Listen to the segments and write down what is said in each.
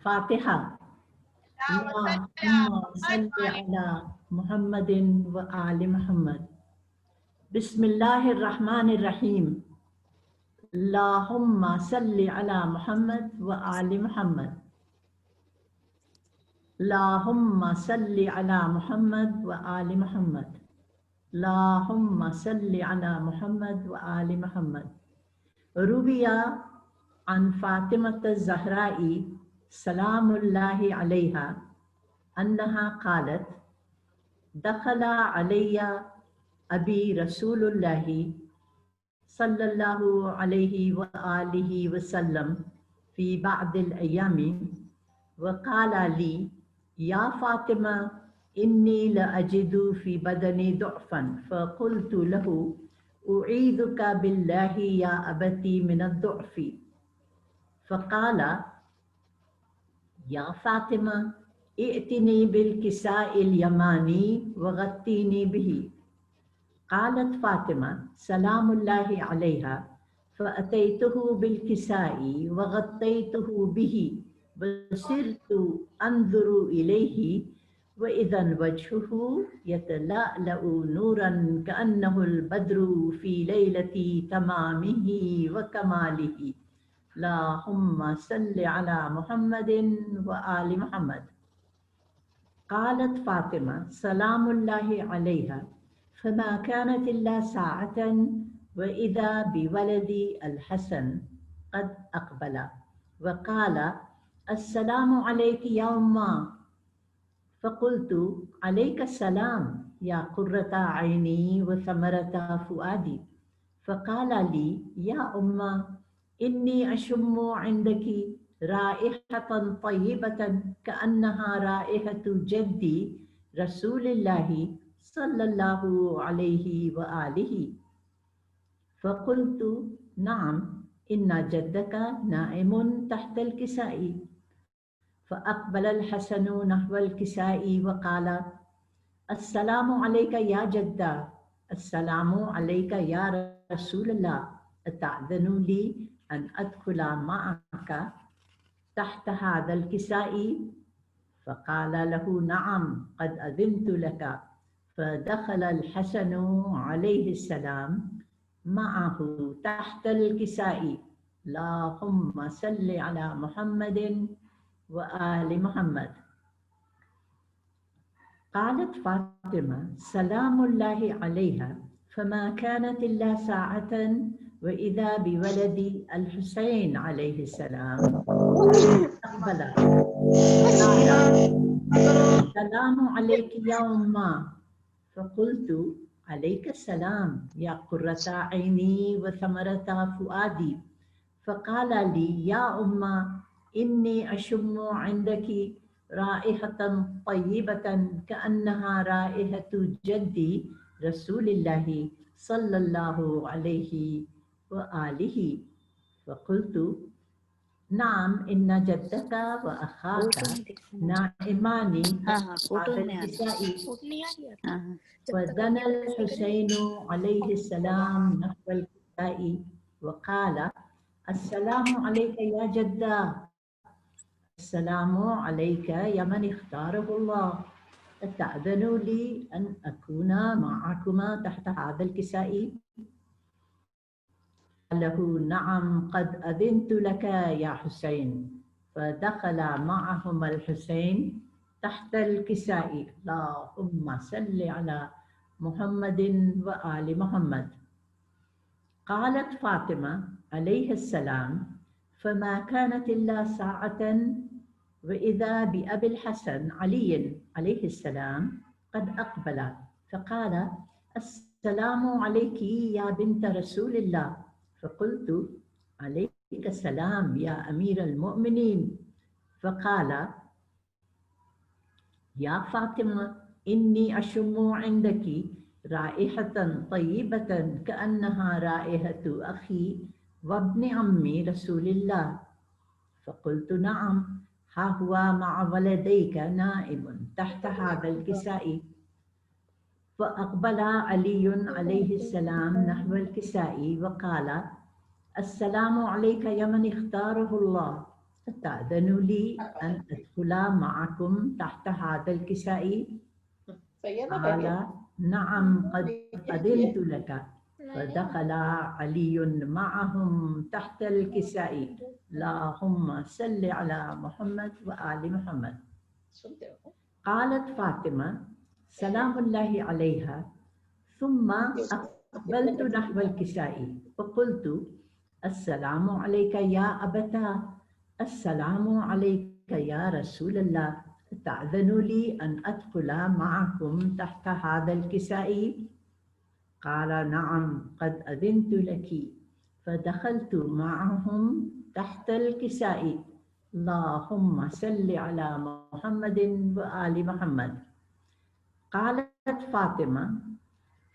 فاتحہ. اللہم صلی علی محمد و آل محمد. بسم اللہ الرحمن الرحیم. اللہم صلی علی محمد و آل محمد. اللہم صلی علی محمد و آل محمد. اللہم صلی علی محمد و آل محمد. رویہ عن فاطمة الزہراء سلام اللہ علیہا انہا قالت دخل علی ابی رسول اللہ صلی اللہ علیہ وآلہ وسلم فی بعض الایام وقال لی یا فاطمہ انی لأجد فی بدنی ضعفا فقلت له اعیذک باللہ یا ابتی من الضعف فقال یا فاطمہ ائتنی بالکساء الیمانی وغطینی به. قالت فاطمہ سلام اللہ علیہا فأتیته بالکساء وغطیته به وصرت انظر الیہ وإذا وجهه يتلألأ نورا كأنه البدر في ليلة تمامه وكماله. اللهم صل على محمد وآل محمد. قالت فاطمة سلام الله عليها فما كانت إلا ساعة وإذا بولدي الحسن قد أقبل وقال السلام عليك يا أمّا. فقلت عليك السلام يا قرة عيني وثمرة فؤادي. فقال لي يا أمّا إني أشم عندك رائحة طيبة كأنها رائحة جدي رسول الله صلى الله عليه وآله. فقلت نعم إن جدك نائم تحت الكساء. فأقبل الحسن نحو الكساء وقال السلام عليك يا جدّا. السلام عليك يا رسول الله. أتأذن لي أن أدخل معك تحت هذا الكساء؟ فقال له نعم قد أذنت لك. فدخل الحسن عليه السلام معه تحت الكساء. اللهم صل على محمد وآل محمد. قالت فاطمة سلام الله عليها فما كانت إلا ساعة وإذا بولدي الحسين عليه السلام أقبل السلام عليك يا أمّا. فقلت عليك السلام يا قرة عيني وثمرة فؤادي. فقال لي يا أمّا إني أشم عندك رائحة طيبة كأنها رائحة جدي رسول الله صلى الله عليه وآله. فقلت نعم إن جدك وأخاك نائمان على الكساء. ودنا الحسين عليه السلام نحو الكساء وقال السلام عليك يا جدّا. السلام عليك يا من اختاره الله. أتأذن لي أن أكون معكما تحت هذا الكساء؟ له نعم قد أذنت لك يا حسين. فدخل معهما الحسين تحت الكساء. اللهم صل على محمد وآل محمد. قالت فاطمة عليه السلام فما كانت إلا ساعة وإذا بأبي الحسن علي عليه السلام قد أقبل فقال السلام عليك يا بنت رسول الله. فقلت عليك السلام يا أمير المؤمنين. فقال يا فاطمة إني أشم عندك رائحة طيبة كأنها رائحة أخي وابن عمي رسول الله. فقلت نعم ها هو مع ولديك نائم تحت هذا الكساء. فأقبل علي عليه السلام نحو الكساء وقال السلام عليك يا من اختاره الله. أتأذن لي أن أدخل معكم تحت هذا الكساء؟ قال نعم قد أذنت لك. فدخل علي معهم تحت الكساء. اللهم صل على محمد وآل محمد. قالت فاطمة سلام الله عليها: ثم أقبلت نحو الكساء فقلت: السلام عليك يا أبتاه. السلام عليك يا رسول الله. تأذن لي أن أدخل معكم تحت هذا الكساء؟ قال نعم قد أذنت لك. فدخلت معهم تحت الكساء. اللهم صل على محمد وآل محمد. قالت فاطمة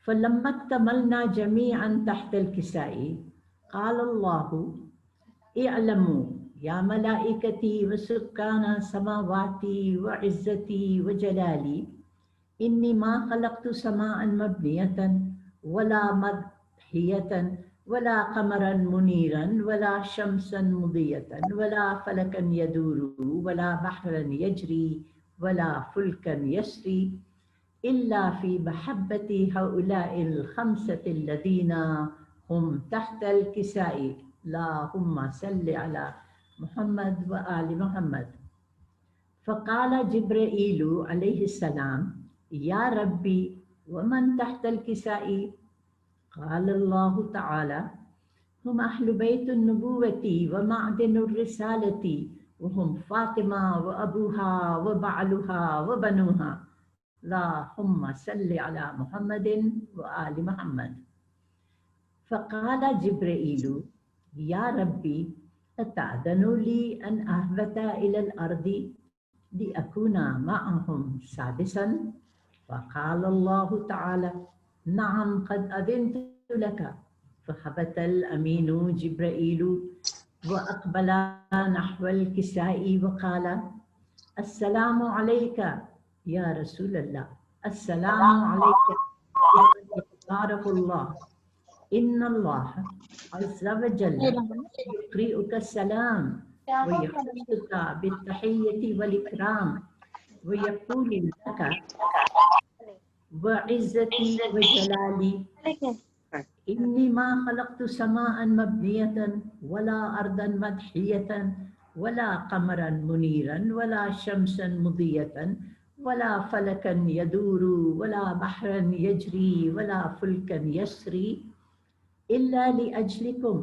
فلما اكتملنا جميعا تحت الكساء قال الله: اعلموا يا ملائكتي وسكان سماواتي وعزتي وجلالي إني ما خلقت سماء مبنية ولا مضحية ولا قمرا منيرا ولا شمسا مضية ولا فلكا يدور ولا بحرا يجري ولا فلكا يسري إلا في محبة هؤلاء الخمسة الذين هم تحت الكساء. اللهم صل على محمد وآل محمد. فقال جبرائيل عليه السلام: يا ربي ومن تحت الكساء؟ قال الله تعالى: هم أهل بيت النبوة ومعدن الرسالة وهم فاطمة وأبوها وبعلها وبنوها. اللهم صل على محمد وآل محمد. فقال جبرائيل: يا ربي أتأذن لي أن أهبط إلى الأرض لأكون معهم سادسا؟ فقال الله تعالى: نعم قد أذنت لك. فهبط الأمين جبرائيل وأقبل نحو الكساء وقال: السلام عليك يا رسول الله. السلام عليك يا من يختاره الله. إن الله عز وجل يقرئك السلام ويخصك بالتحية والإكرام ويقول لك: وعزتي وجلالي إني ما خلقت سماء مبنية ولا أرضا مدحية ولا قمرا منيرا ولا شمسا مضية ولا فلكا يدور ولا بحرا يجري ولا فلكا يسري إلا لأجلكم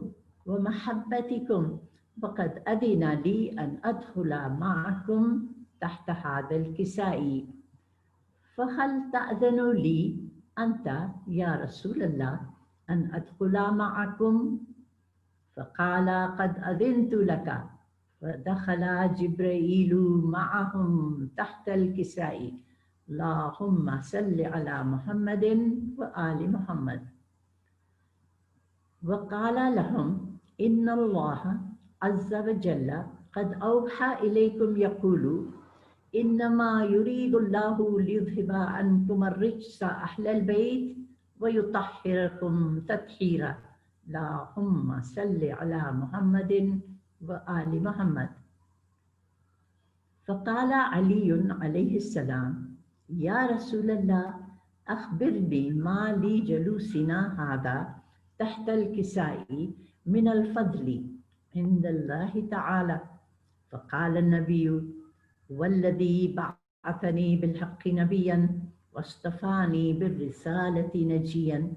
ومحبتكم. فقد أذن لي أن أدخل معكم تحت هذا الكساء. فهل تأذن لي أنت يا رسول الله أن أدخل معكم؟ فقال: قد أذنت لك. فدخل جبرائيل معهم تحت الكساء. اللهم صل على محمد وآل محمد. وقال لهم: إن الله عز وجل قد أوحى إليكم يقول: إنما يريد الله ليذهب عنكم الرجس أهل البيت ويطهركم تطهيرا. اللهم صل على محمد وآل محمد. فقال علي عليه السلام: يا رسول الله أخبرني ما لجلوسنا هذا تحت الكساء من الفضل عند الله تعالى. فقال النبي: والذي بعثني بالحق نبيا واصطفاني بالرسالة نجيا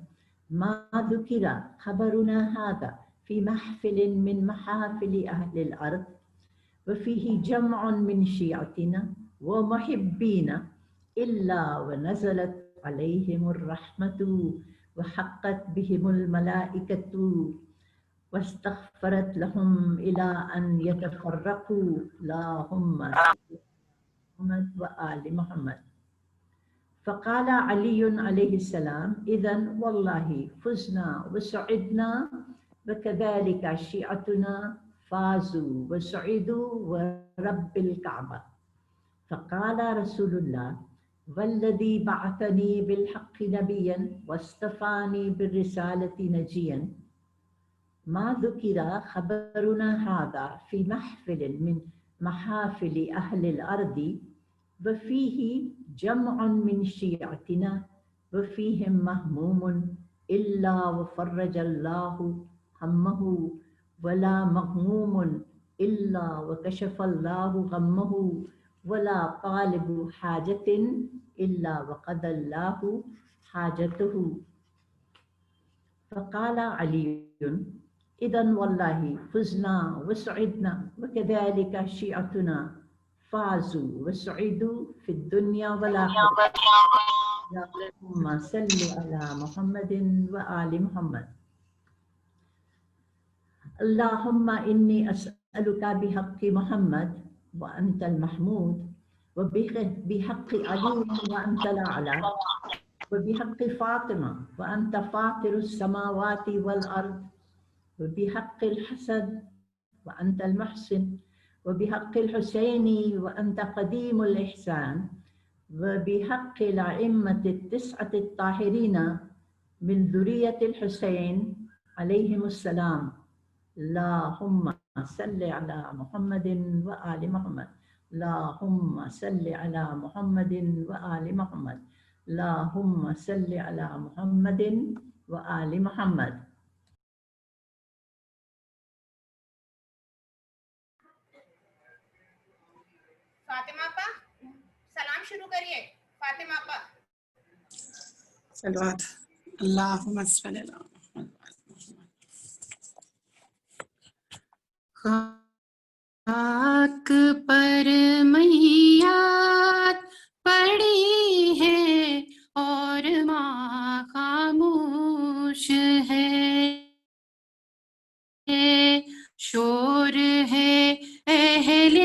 ما ذكر خبرنا هذا في محفل من محافل أهل الأرض وفيه جمع من شيعتنا ومحبين إلا ونزلت عليهم الرحمة وحقت بهم الملائكة واستغفرت لهم إلى أن يتفرقوا. اللهم محمد وآل محمد. فقال علي عليه السلام: إذن والله فزنا وسعدنا وكذلك شيعتنا فازوا وسعدوا ورب الكعبة. فقال رسول الله: والذي بعثني بالحق نبيا واصطفاني بالرسالة نجيا ما ذكر خبرنا هذا في محفل من محافل أهل الأرض وفيه جمع من شيعتنا وفيهم مهموم إلا وفرج الله همه ولا مغموم إلا وكشف الله غمه ولا طالب حاجة إلا وقضى الله حاجته. فقال علي إذن والله فزنا وسعدنا وكذلك شيعتنا فازوا وسعدوا في الدنيا والآخرة. اللهم صل على محمد وآل محمد. اللهم إني أسألك بحق محمد وأنت المحمود وبحق علي وأنت الأعلى وبحق فاطمة وأنت فاطر السماوات والأرض وبحق الحسن وأنت المحسن وبحق الحسين وأنت قديم الإحسان وبحق الأئمة التسعة الطاهرين من ذرية الحسين عليهم السلام. اللهم صل على محمد وآل محمد. اللهم صل على محمد وآل محمد. اللهم صل على محمد وآل محمد. فاطمہ پا سلام شروع کریے. فاطمہ پا صلوات اللہم صلی اللہ خاک پر میات پڑی ہے اور ماں خاموش ہے، شور ہے اہل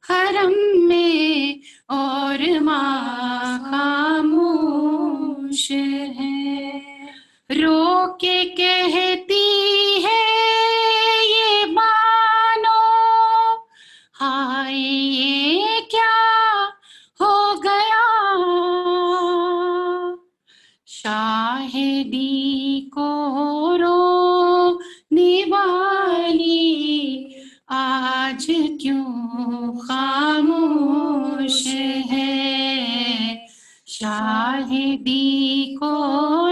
حرم میں اور ماں خاموش ہے، رو کے کہتی ہے یہ بانو ہائے یہ کیا ہو گیا، شاہدی کو رونے والی آج کیوں خاموش ہے، شاہدی کو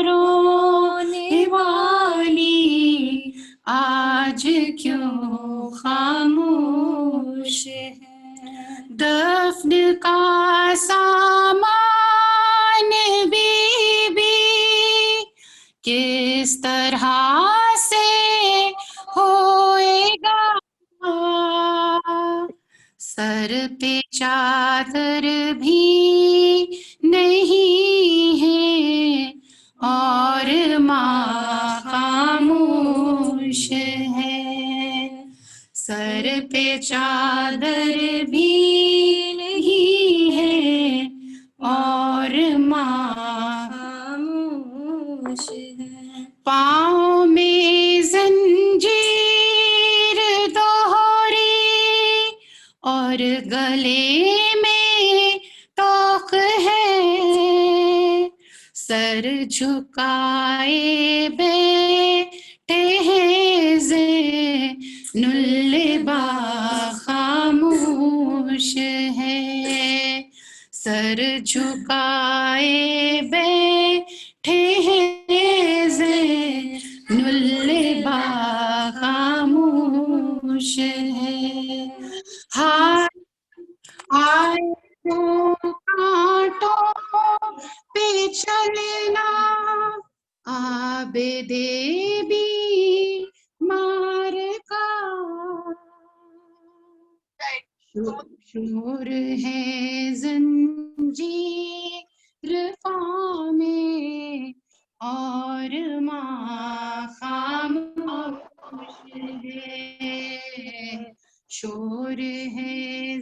رونے والی آج کیوں خاموش ہے، دفن کا سامان بی بی کس طرح سے ہوئے گا، سر پہ چادر بھی نہیں ہے اور ماں خاموش ہے، سر پہ چادر بھی نہیں ہے اور ماں خاموش ہے، پاؤں میں زنجیر دوہری اور گلے میں توق ہے، سر جھکائے بیٹھے ہیں زین اللبا خاموش ہے، سر جھکائے بیٹھے ہیں زین اللبا خاموش ہے، آئے تو کانٹوں پہ چلنا عابد بیمار کا، شور ہے زنجیر پاؤں میں اور ماں خاموش ہے، شور ہے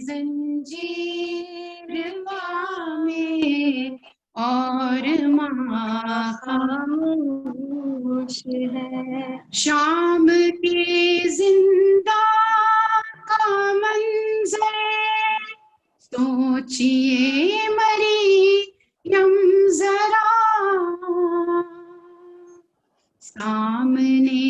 زنجیر پاؤں میں اور ماں خاموش ہے، شام کے زندان کا منظر سوچئے مریم ذرا، سامنے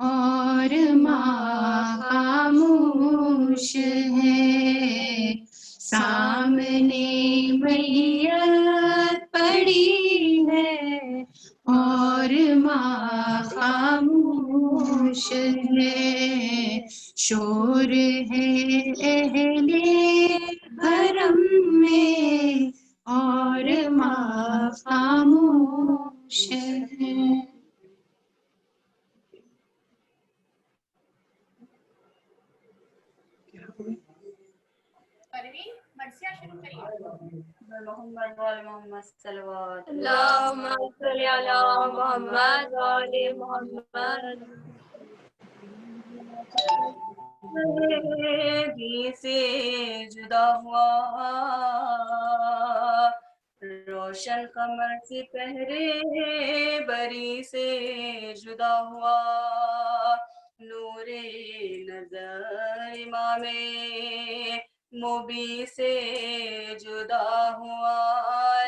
اور ماں خاموش ہے، سامنے میت پڑی ہے اور ماں خاموش ہے، شور ہے اہل حرم میں اور ماں خاموش ہے۔ پروین مرثیہ شروع کریے۔ محمد وآل محمد صلوات اللہم صلی علی محمد وآل محمد۔ بھی سے جدا ہوا، روشن قمر سپہرے بری سے جدا ہوا، نور نظر امام مبی سے جدا ہوا،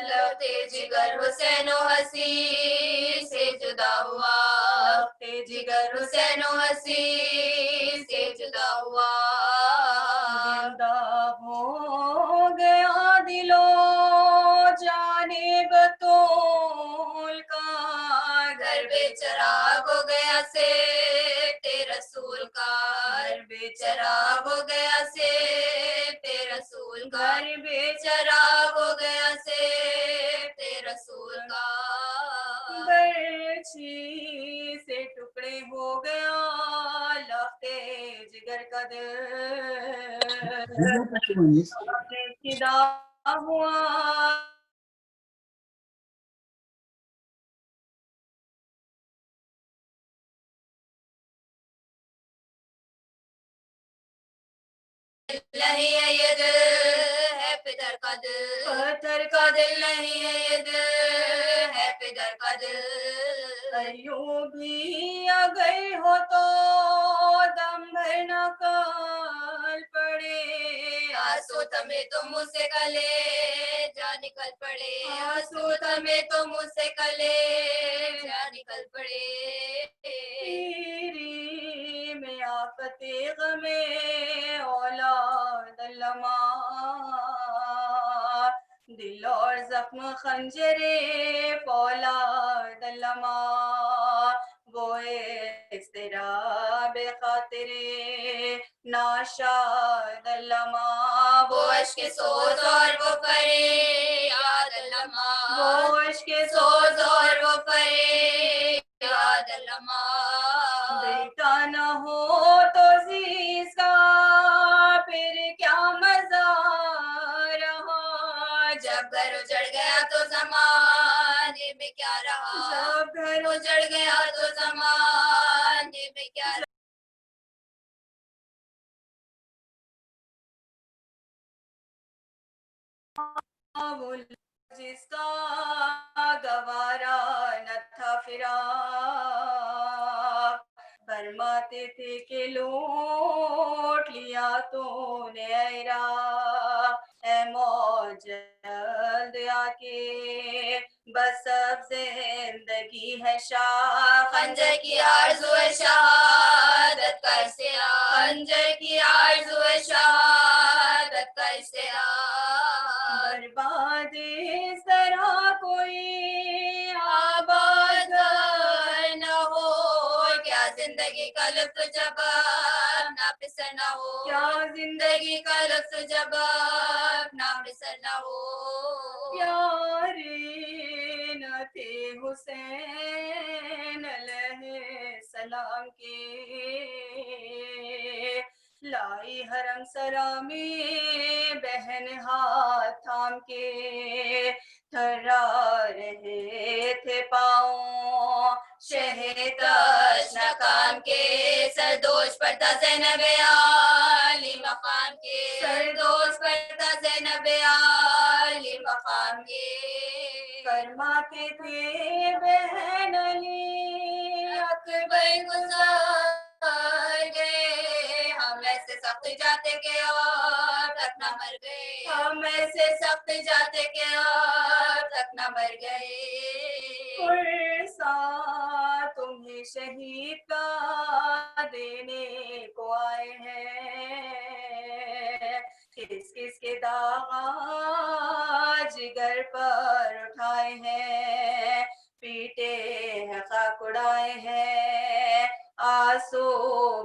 لگتے جگر حسین و حسین سے جدا ہوا، لگتے جگر حسین و حسین سے جدا ہوا، زندہ ہو گیا دلو جانب طول کا، گھر بے چراغ ہو گیا سے رسول کا، گھر بے چراغ ہو گیا سے رسول کا، گھر بے چراغ ہو گیا سے رسول کا، برچھی سے ٹکڑے ہو گیا لگتے جگر کا دل، فدا ہوا نہیں ہے یہ دل ہے پدر کا دل، پتھر کا دل نہیں ہے یہ دل ہے پدر کا دل، ایوبی اگر ہو تو دم بھر نہ کال پڑے، آنسو تمہیں تو منہ سے کلے جا نکل پڑے، آنسو تمہیں تو منہ سے کلے جا نکل پڑے، پیری میں آفت غم اولاد لما، دل اور زخم خنجر فولاد لما، وہ اضطراب خاطر ناشاد لما، وہ عشق سوز اور وہ پرے یاد لما، وہ عشق سوز اور وہ پرے یاد لما، دیتا نہ ہو تو زیز کا پھر کیا مزہ رہا، جب گھر اجڑ گیا تو زمانے میں کیا رہا، جب گھر اجڑ گیا تو زمانے میں کیا رہا، وہ جس کا گوارا نہ تھا فراق، فرماتے تھے کہ لوٹ لیا تو نے اے راہ، اے موت جلد آ کے بس اب زندگی ہے شاہ، خنجر کی آرزو ہے شہادت کا اشتیاق، خنجر کی آرزو ہے شہادت کا اشتیاق، برباد اس طرح کوئی آباد گر نہ ہو، کیا زندگی کا لطف جب اپنا پسر نہ ہو، کیا زندگی کا لطف جب اپنا پسر نہ ہو، پیارے نہ تھے حسین علیہ السلام کے، لائی حرم سرا میں بہن ہاتھ تھام کے، تھرا رہے تھے پاؤں شہ تشنکام کے، سردوش پڑتا زینب عالی مقام کے، سردوش پڑتا زینب عالی مقام کے، فرماتے تھے بہن علی اکبر گزار گئے، ہم ایسے سخت جاتے کہ اور تک نہ مر گئے، ہم ایسے سخت جاتے کہ اور تک نہ مر گئے، پرسا تمہیں شہید کا دینے کو آئے ہیں. کس کس کے داغ جگر پر اٹھائے ہیں, پیٹے ہیں خاک اڑائے ہیں, آنسو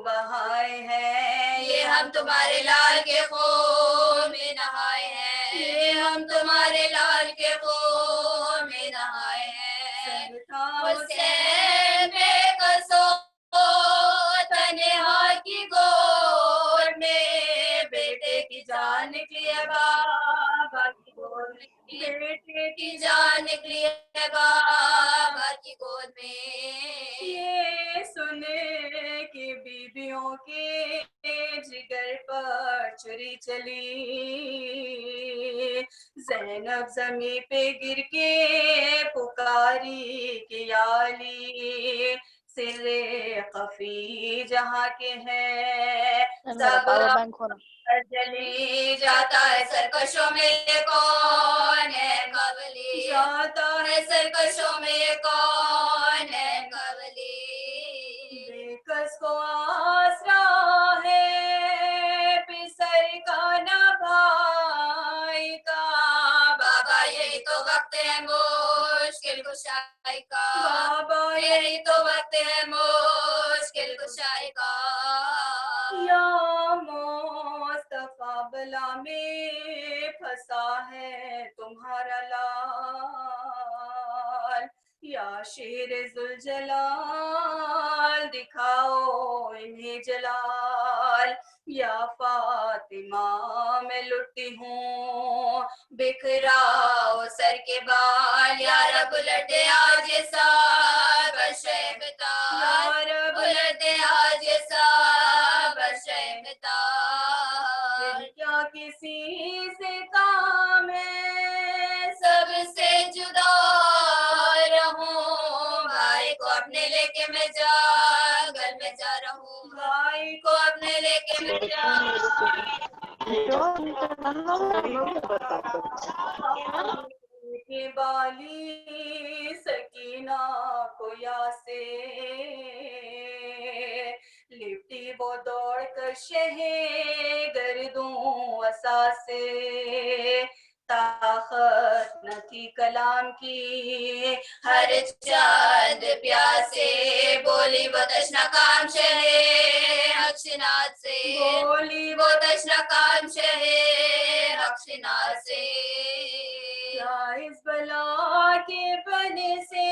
بہائے ہیں. یہ ہم تمہارے لال کے خون میں نہائے ہیں, یہ ہم تمہارے لال کے خون میں نہائے ہیں. حسین بے قصو تنہا کی گود میں, بیٹے کی جان نکلی ہے بابا کی گود میں, بیٹے کی جان نکلی ہے بابا کی گود میں. یہ سنے کہ بیویوں کے جگر پر چھری چلی, زینب زمیں پہ گر کے پکاری کہ یا علی, سر خفی جہاں کے ہیں سب جلی جاتا ہے سرکشوں میں یہ کون ہے قبلی, جاتا ہے سرکشوں میں یہ کون ہے قبلی. بے کس کو آسرا ہے پسر کا نہ بھائی کا, بابا یہی تو وقت ہے مشکل کشائی کا, بابا یہی تو وقت ہے مشکل کشائی کا. یا مصطفیٰ بلا میں پھنسا ہے تمہارا لال, یا شیر ذوالجلال دکھاؤ انہیں جلال. یا فاطمہ میں لٹتی ہوں بکھراؤ سر کے بال, یا رب الٹے آج سا بشیبتا, یا رب الٹے آج سا بشیبتا. کیا کسی سے کام ہے سب سے جدا رہوں, بھائی کو اپنے لے کے میں جنگل میں جا رہا ہوں, بھائی کو اپنے لے کے میں کے بالی سکینہ کو یا سے لپٹی وہ دوڑ کر شہ گردوں عصا سے, طاقت نہ تھی کلام کی ہر چاند پیاسے, بولی وہ تشنا کام شہے حقشنات سے, بولی وہ تشنا کام شہے حقشنات سے. کیا اس بلا کے بنے سے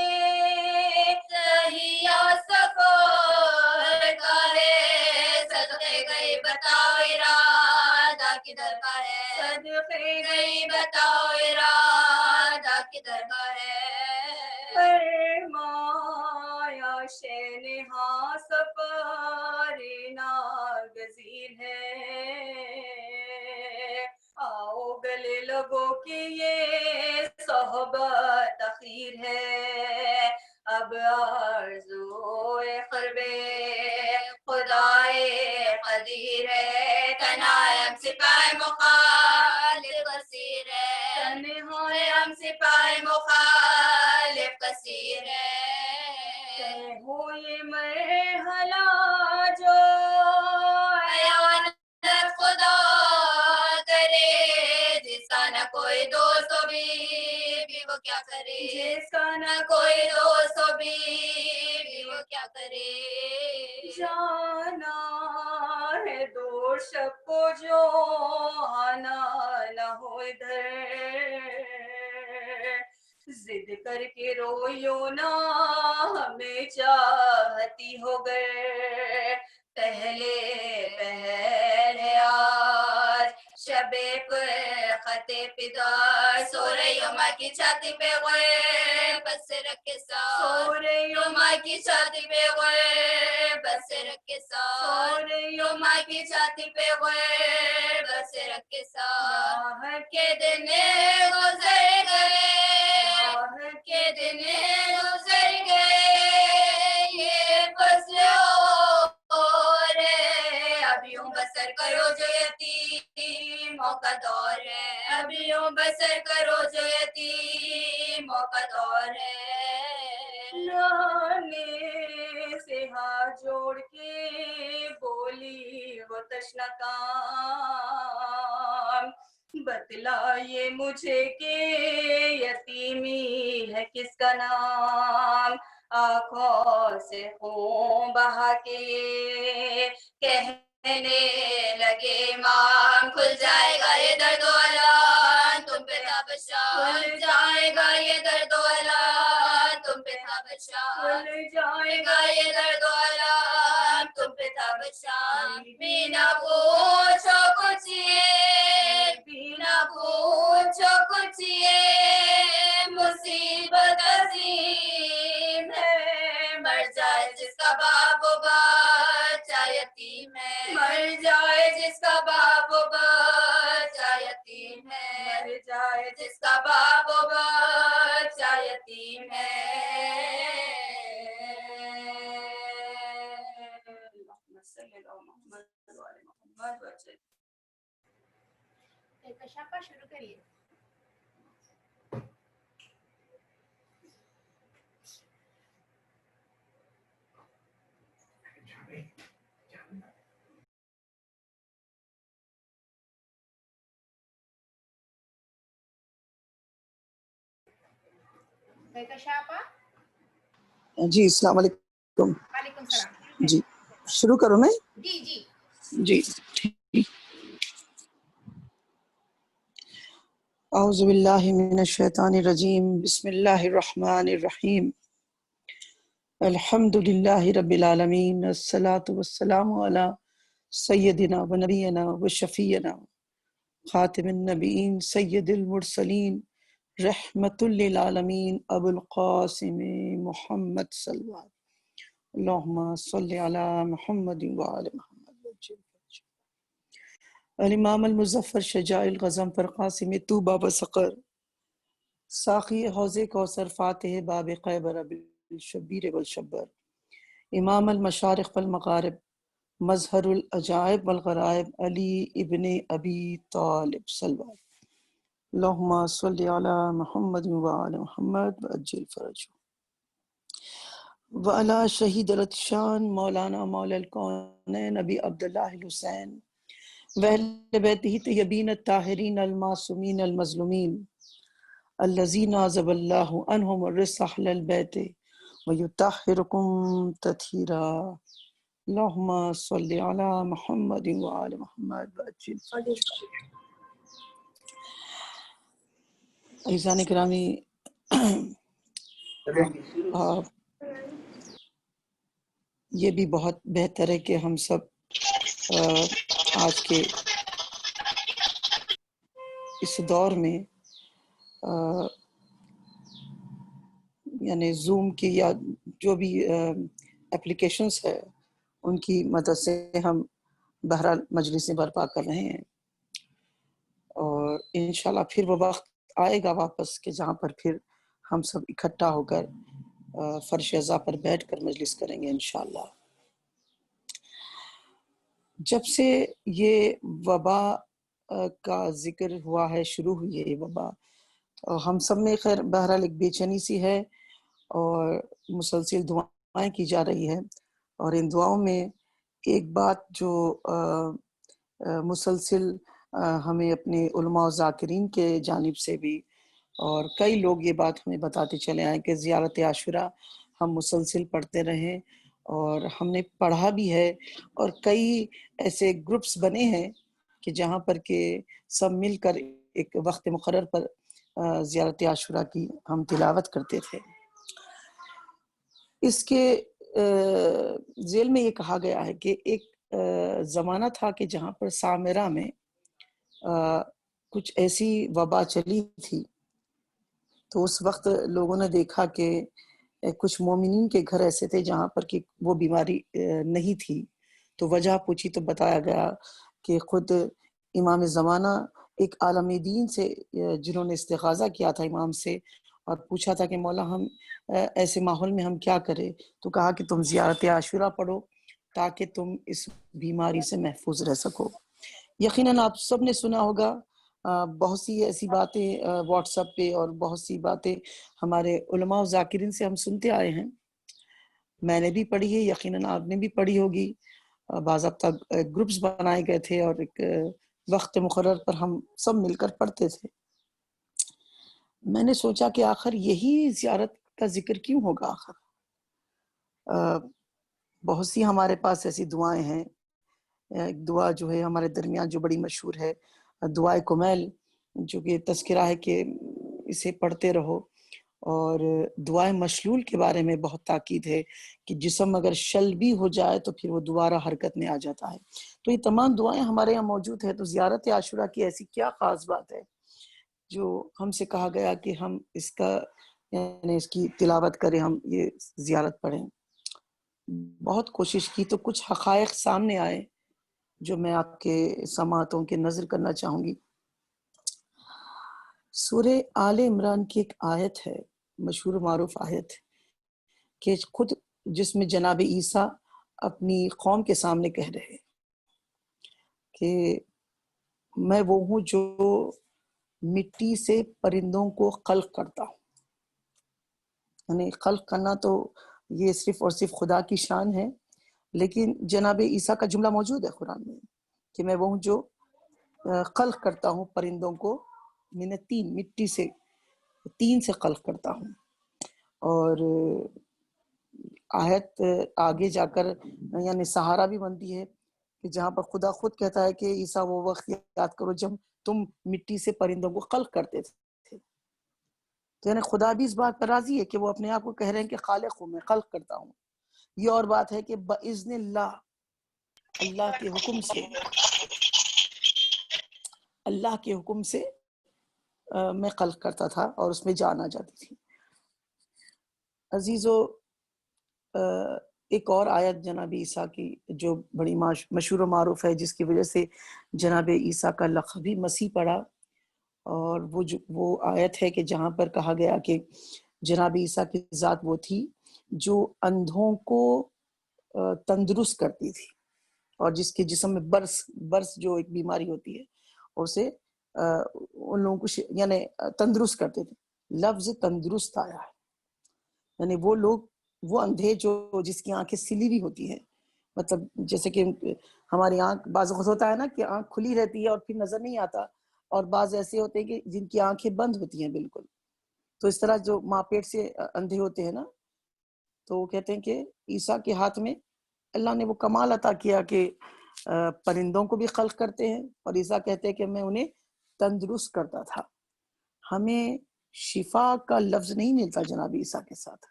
تہیا سفر کا ہے, صدقے گئی بتاؤ ارادہ کدھر کا ہے, صدقے گئی بتاؤ ارادہ کدھر کا ہے. فرمایا شینہا سفر ناگزیر ہے, آؤ گلے لگو کہ یہ صحبت اخیر ہے. اب آرزوئے قرب خدائے قدیر ہے, تنہایم سپاہ مخالف کثیر ہے, تنہایم سپاہ مخالف کثیر ہے. ہو یہ مرحلہ جو ایانت خدا کرے, جس کا نہ کوئی دوست ہو بھی وہ کیا کرے, جس کا نہ کوئی دوست ہو بھی وہ کیا کرے. جانا ہے دور شب کو جو آنا نہ ہو ادھر, ضد کر کے رویو نا ہمیں چاہتی ہو گئے, پہلے پہل ہے آج شب پر خطے پدار, سو رہی ہو ماں کی چھاتی پہ غیر بس سے رکھ کے ساتھ, سو رہی ہو ماں کی چھاتی پہ غیر بس سے رکھ کے سو ساتھ, رہی ہو ماں کی چھاتی پہ غیر بس سے رکھ کے ساتھ. راہ کے دن گزر گئے, کے دن گزر گئے, یہ فصل اور ہے, اب یوں بسر کرو جو یتیموں کا دور ہے, اب یوں بسر کرو جو یتیموں کا دور ہے. لانے سے ہاں جو توڑ کے بولی وہ تشنہ کام، بتلائیے مجھے کہ یتیمی ہے کس کا نام، آنکھوں سے خون بہا کے کہنے لگے امام، کھل جائے گا یہ درد و الم تم پہ تھا بشار، کھل جائے گا یہ درد و الم تم پہ تھا بشار، کھل جائے گا یہ درد و الم تم پہ تھا بشار، بینا پوچھو کچھ یہ، بینا پوچھو کچھ یہ مصیبت عظیم ہے، مر جائے جس کا باپ و بچہ یتیم ہے، مر جائے جس کا باپ و بچہ یتیم ہے، مر جائے جس کا باپ و بچہ یتیم ہے۔ اللہم صلی علی محمد و علی محمد وسلم۔ کشاپا شروع کریے۔ کشاپا جی السلام علیکم۔ وعلیکم السلام۔ جی شروع کروں میں؟ جی جی جی اعوذ باللہ من الشیطان الرجیم، بسم اللہ الرحمن الرحیم، الحمد للہ رب العالمین، الصلاۃ والسلام علی سیدنا و نبینا و شفیعنا خاتم النبیین سید المرسلین رحمت للعالمین ابو القاسم محمد صلی اللہ علیہ وسلم، اللہم صلی علی محمد وعلی محمد۔ الامام المظفر شجاع الغضنفر قاسم طوبہ و سقر، ساقی حوض کوثر، فاتح باب خیبر بالشبیر والشبر، امام المشارق والمغارب، مظہر العجائب والغرائب، علی ابن ابی طالب صلی اللہ علیہ وسلم، اللہم صلی علی محمد وعلی محمد وعجل فرجہ، وعلی شہید الاتشان مولانا مولا الکونین نبی عبداللہ الحسین وَأَهْلِ بَيْتِهِ الطَّيِّبِينَ الطَّاهِرِينَ الْمَعْصُومِينَ الْمَظْلُومِينَ الَّذِينَ عَذَبَ اللَّهُ عَنْهُمُ الرِّجْسَ أَهْلَ الْبَيْتِ وَيُطَهِّرُكُمْ تَطْهِيرًا، اللهم صل على محمد وعلى محمد وعجل فرجہ۔ عزیزان گرامی، یہ بھی بہت بہتر ہے کہ ہم سب آج کے اس دور میں یعنی زوم کی یا جو بھی اپلیکیشنز ہے ان کی مدد سے ہم بہرحال مجلسیں برپا کر رہے ہیں، اور انشاءاللہ پھر وہ وقت آئے گا واپس کہ جہاں پر پھر ہم سب اکٹھا ہو کر فرش ازا پر بیٹھ کر مجلس کریں گے انشاءاللہ۔ جب سے یہ وبا کا ذکر ہوا ہے، شروع ہوئی ہے یہ وبا، ہم سب میں خیر بہرحال ایک بے چینی سی ہے، اور مسلسل دعائیں کی جا رہی ہے، اور ان دعاؤں میں ایک بات جو مسلسل ہمیں اپنے علماء و ذاکرین کے جانب سے بھی، اور کئی لوگ یہ بات ہمیں بتاتے چلے آئے کہ زیارت عاشوراء ہم مسلسل پڑھتے رہیں، اور ہم نے پڑھا بھی ہے، اور کئی ایسے گروپس بنے ہیں کہ جہاں پر کہ سب مل کر ایک وقت مقرر پر زیارت عاشوراء کی ہم تلاوت کرتے تھے۔ اس کے ذیل میں یہ کہا گیا ہے کہ ایک زمانہ تھا کہ جہاں پر سامرہ میں کچھ ایسی وبا چلی تھی، تو اس وقت لوگوں نے دیکھا کہ کچھ مومنین کے گھر ایسے تھے جہاں پر کہ وہ بیماری نہیں تھی، تو وجہ پوچھی تو بتایا گیا کہ خود امام زمانہ ایک عالم دین سے جنہوں نے استغاثہ کیا تھا امام سے اور پوچھا تھا کہ مولا ہم ایسے ماحول میں ہم کیا کریں، تو کہا کہ تم زیارت عاشوراء پڑھو تاکہ تم اس بیماری سے محفوظ رہ سکو۔ یقیناً آپ سب نے سنا ہوگا بہت سی ایسی باتیں واٹس ایپ پہ اور بہت سی باتیں ہمارے علماء و ذاکرین سے ہم سنتے آئے ہیں، میں نے بھی پڑھی ہے، یقیناً آپ نے بھی پڑھی ہوگی. باضابطہ گروپس بنائے گئے تھے اور ایک وقت مقرر پر ہم سب مل کر پڑھتے تھے. میں نے سوچا کہ آخر یہی زیارت کا ذکر کیوں ہوگا. آخر بہت سی ہمارے پاس ایسی دعائیں ہیں. ایک دعا جو ہے ہمارے درمیان جو بڑی مشہور ہے، دعائے کمیل، جو کہ تذکرہ ہے کہ اسے پڑھتے رہو. اور دعائے مشلول کے بارے میں بہت تاکید ہے کہ جسم اگر شل بھی ہو جائے تو پھر وہ دوبارہ حرکت میں آ جاتا ہے. تو یہ تمام دعائیں ہمارے یہاں موجود ہے. تو زیارت عاشورہ کی ایسی کیا خاص بات ہے جو ہم سے کہا گیا کہ ہم اس کا یعنی اس کی تلاوت کریں، ہم یہ زیارت پڑھیں. بہت کوشش کی تو کچھ حقائق سامنے آئے جو میں آپ کے سماعتوں کے نظر کرنا چاہوں گی. سورہ آل عمران کی ایک آیت ہے، مشہور و معروف آیت، کہ خود جس میں جناب عیسیٰ اپنی قوم کے سامنے کہہ رہے کہ میں وہ ہوں جو مٹی سے پرندوں کو خلق کرتا ہوں. یعنی خلق کرنا تو یہ صرف اور صرف خدا کی شان ہے، لیکن جناب عیسیٰ کا جملہ موجود ہے قرآن میں کہ میں وہ ہوں جو خلق کرتا ہوں پرندوں کو من الطین، مٹی سے، تین سے خلق کرتا ہوں. اور آیت آگے جا کر یعنی سہارا بھی بنتی ہے کہ جہاں پر خدا خود کہتا ہے کہ عیسیٰ وہ وقت یاد کرو جب تم مٹی سے پرندوں کو خلق کرتے تھے. تو یعنی خدا بھی اس بات پر راضی ہے کہ وہ اپنے آپ کو کہہ رہے ہیں کہ خالق ہوں، میں خلق کرتا ہوں. یہ اور بات ہے کہ بإذن اللہ، اللہ کے حکم سے، اللہ کے حکم سے میں خلق کرتا تھا اور اس میں جان آ جاتی تھی. عزیزو، ایک اور آیت جناب عیسیٰ کی جو بڑی مشہور و معروف ہے، جس کی وجہ سے جناب عیسیٰ کا لقب بھی مسیح پڑا، اور وہ آیت ہے کہ جہاں پر کہا گیا کہ جناب عیسیٰ کی ذات وہ تھی جو اندھوں کو تندرست کرتی تھی، اور جس کے جسم میں برس جو ایک بیماری ہوتی ہے اسے ان لوگوں کو یعنی تندرست کرتے تھے. لفظ تندرست آیا ہے، یعنی وہ لوگ، وہ اندھے جو جس کی آنکھیں سلی ہوئی ہوتی ہیں، مطلب جیسے کہ ہماری آنکھ بعض وقت ہوتا ہے نا کہ آنکھ کھلی رہتی ہے اور پھر نظر نہیں آتا، اور بعض ایسے ہوتے ہیں کہ جن کی آنکھیں بند ہوتی ہیں بالکل. تو اس طرح جو ماں پیٹ سے اندھے ہوتے ہیں نا، تو وہ کہتے ہیں کہ عیسیٰ کے ہاتھ میں اللہ نے وہ کمال عطا کیا کہ پرندوں کو بھی خلق کرتے ہیں، اور عیسیٰ کہتے ہیں کہ میں انہیں تندرست کرتا تھا. ہمیں شفا کا لفظ نہیں ملتا جناب عیسیٰ کے ساتھ.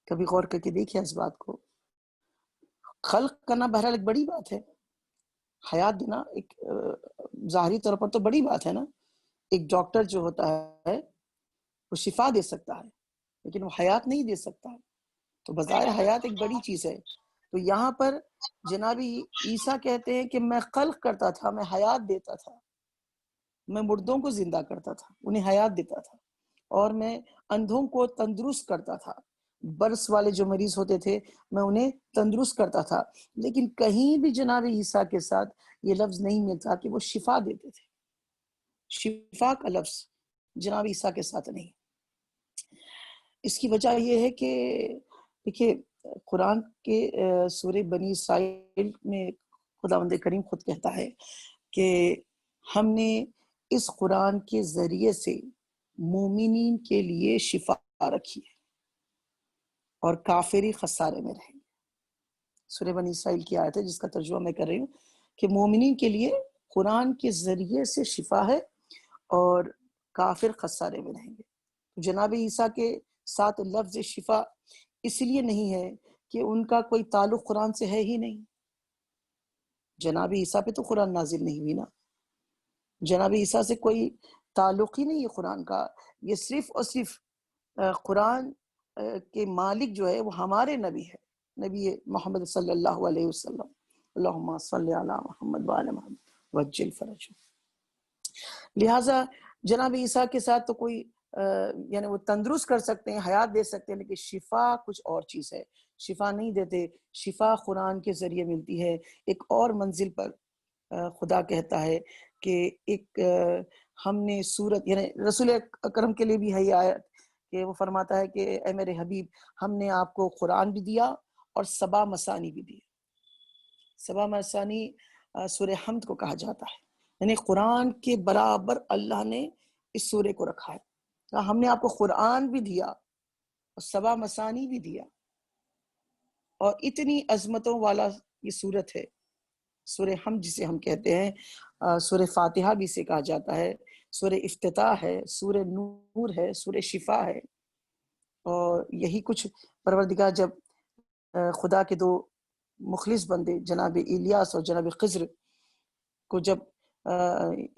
کبھی غور کر کے دیکھیں اس بات کو. خلق کرنا بہرحال ایک بڑی بات ہے، حیات دینا ایک ظاہری طور پر تو بڑی بات ہے نا. ایک ڈاکٹر جو ہوتا ہے وہ شفا دے سکتا ہے لیکن وہ حیات نہیں دے سکتا، تو بظاہر حیات ایک بڑی چیز ہے. تو یہاں پر جناب عیسیٰ کہتے ہیں کہ میں خلق کرتا تھا، میں حیات دیتا تھا، میں مردوں کو زندہ کرتا تھا، انہیں حیات دیتا تھا، اور میں اندھوں کو تندرست کرتا تھا، برس والے جو مریض ہوتے تھے میں انہیں تندرست کرتا تھا. لیکن کہیں بھی جناب عیسیٰ کے ساتھ یہ لفظ نہیں ملتا کہ وہ شفا دیتے تھے. شفا کا لفظ جناب عیسیٰ کے ساتھ نہیں. اس کی وجہ یہ ہے کہ دیکھیے قرآن کے سورہ بنی اسرائیل میں خداوند کریم خود کہتا ہے کہ ہم نے اس قرآن کے ذریعے سے مومنین کے لیے شفا رکھی ہے اور کافری خسارے میں رہیں گے. سورہ بنی اسرائیل کی آیت ہے جس کا ترجمہ میں کر رہی ہوں کہ مومنین کے لیے قرآن کے ذریعے سے شفا ہے اور کافر خسارے میں رہیں گے. جناب عیسیٰ کے ساتھ لفظ شفا اس لیے نہیں ہے کہ ان کا کوئی تعلق قرآن سے ہے ہی نہیں. جناب عیسیٰ پہ تو قرآن نازل نہیں ہوئی نا، جناب عیسیٰ سے کوئی تعلق ہی نہیں ہے قرآن کا. یہ صرف اور صرف قرآن کے مالک جو ہے وہ ہمارے نبی ہے، نبی محمد صلی اللہ علیہ وسلم. اللہم صلی علی محمد وعلی محمد وجل فرجہ. لہٰذا جناب عیسیٰ کے ساتھ تو کوئی یعنی وہ تندرست کر سکتے ہیں، حیات دے سکتے ہیں، لیکن شفا کچھ اور چیز ہے. شفا نہیں دیتے، شفا قرآن کے ذریعے ملتی ہے. ایک اور منزل پر خدا کہتا ہے کہ ایک ہم نے سورت، یعنی رسول اکرم کے لیے بھی ہے یہ آیت کہ وہ فرماتا ہے کہ اے میرے حبیب، ہم نے آپ کو قرآن بھی دیا اور سبا مثانی بھی دیا. سبا مثانی سورہ حمد کو کہا جاتا ہے، یعنی قرآن کے برابر اللہ نے اس سورے کو رکھا ہے. ہم نے آپ کو قرآن بھی دیا اور سبا مثانی بھی دیا، اور اتنی عظمتوں والا یہ سورت ہے. سورہ حمد جسے ہم کہتے ہیں، سورہ فاتحہ بھی اسے کہا جاتا ہے، سورہ افتتاح ہے، سورہ نور ہے، سورہ شفا ہے. اور یہی کچھ پروردگار جب خدا کے دو مخلص بندے جناب الیاس اور جناب خضر کو جب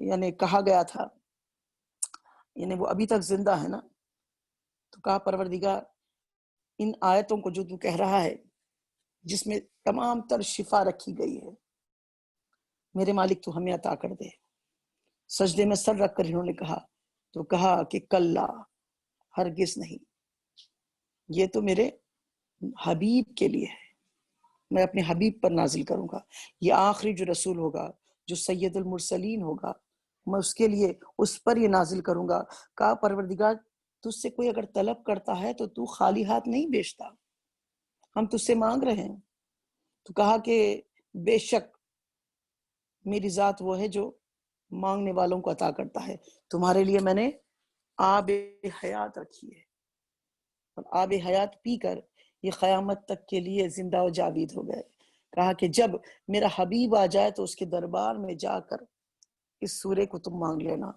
یعنی کہا گیا تھا، یعنی وہ ابھی تک زندہ ہے نا، تو کہا پروردگار ان آیتوں کو جو تو کہہ رہا ہے جس میں تمام تر شفا رکھی گئی ہے، میرے مالک تو ہمیں عطا کر دے. سجدے میں سر رکھ کر انہوں نے کہا کہ کلا، ہرگز نہیں، یہ تو میرے حبیب کے لیے ہے، میں اپنے حبیب پر نازل کروں گا. یہ آخری جو رسول ہوگا، جو سید المرسلین ہوگا، میں اس کے لیے اس پر یہ نازل کروں گا. کہا پروردگار تجھ سے کوئی اگر طلب کرتا ہے تو تو خالی ہاتھ نہیں بیچتا، ہم تجھ سے مانگ رہے ہیں. تو کہا کہ بے شک میری ذات وہ ہے جو مانگنے والوں کو عطا کرتا ہے. تمہارے لیے میں نے آب حیات رکھی ہے، اور آب حیات پی کر یہ قیامت تک کے لیے زندہ و جاوید ہو گئے. کہا کہ جب میرا حبیب آ جائے تو اس کے دربار میں جا کر اس سورے کو تم مانگ لینا،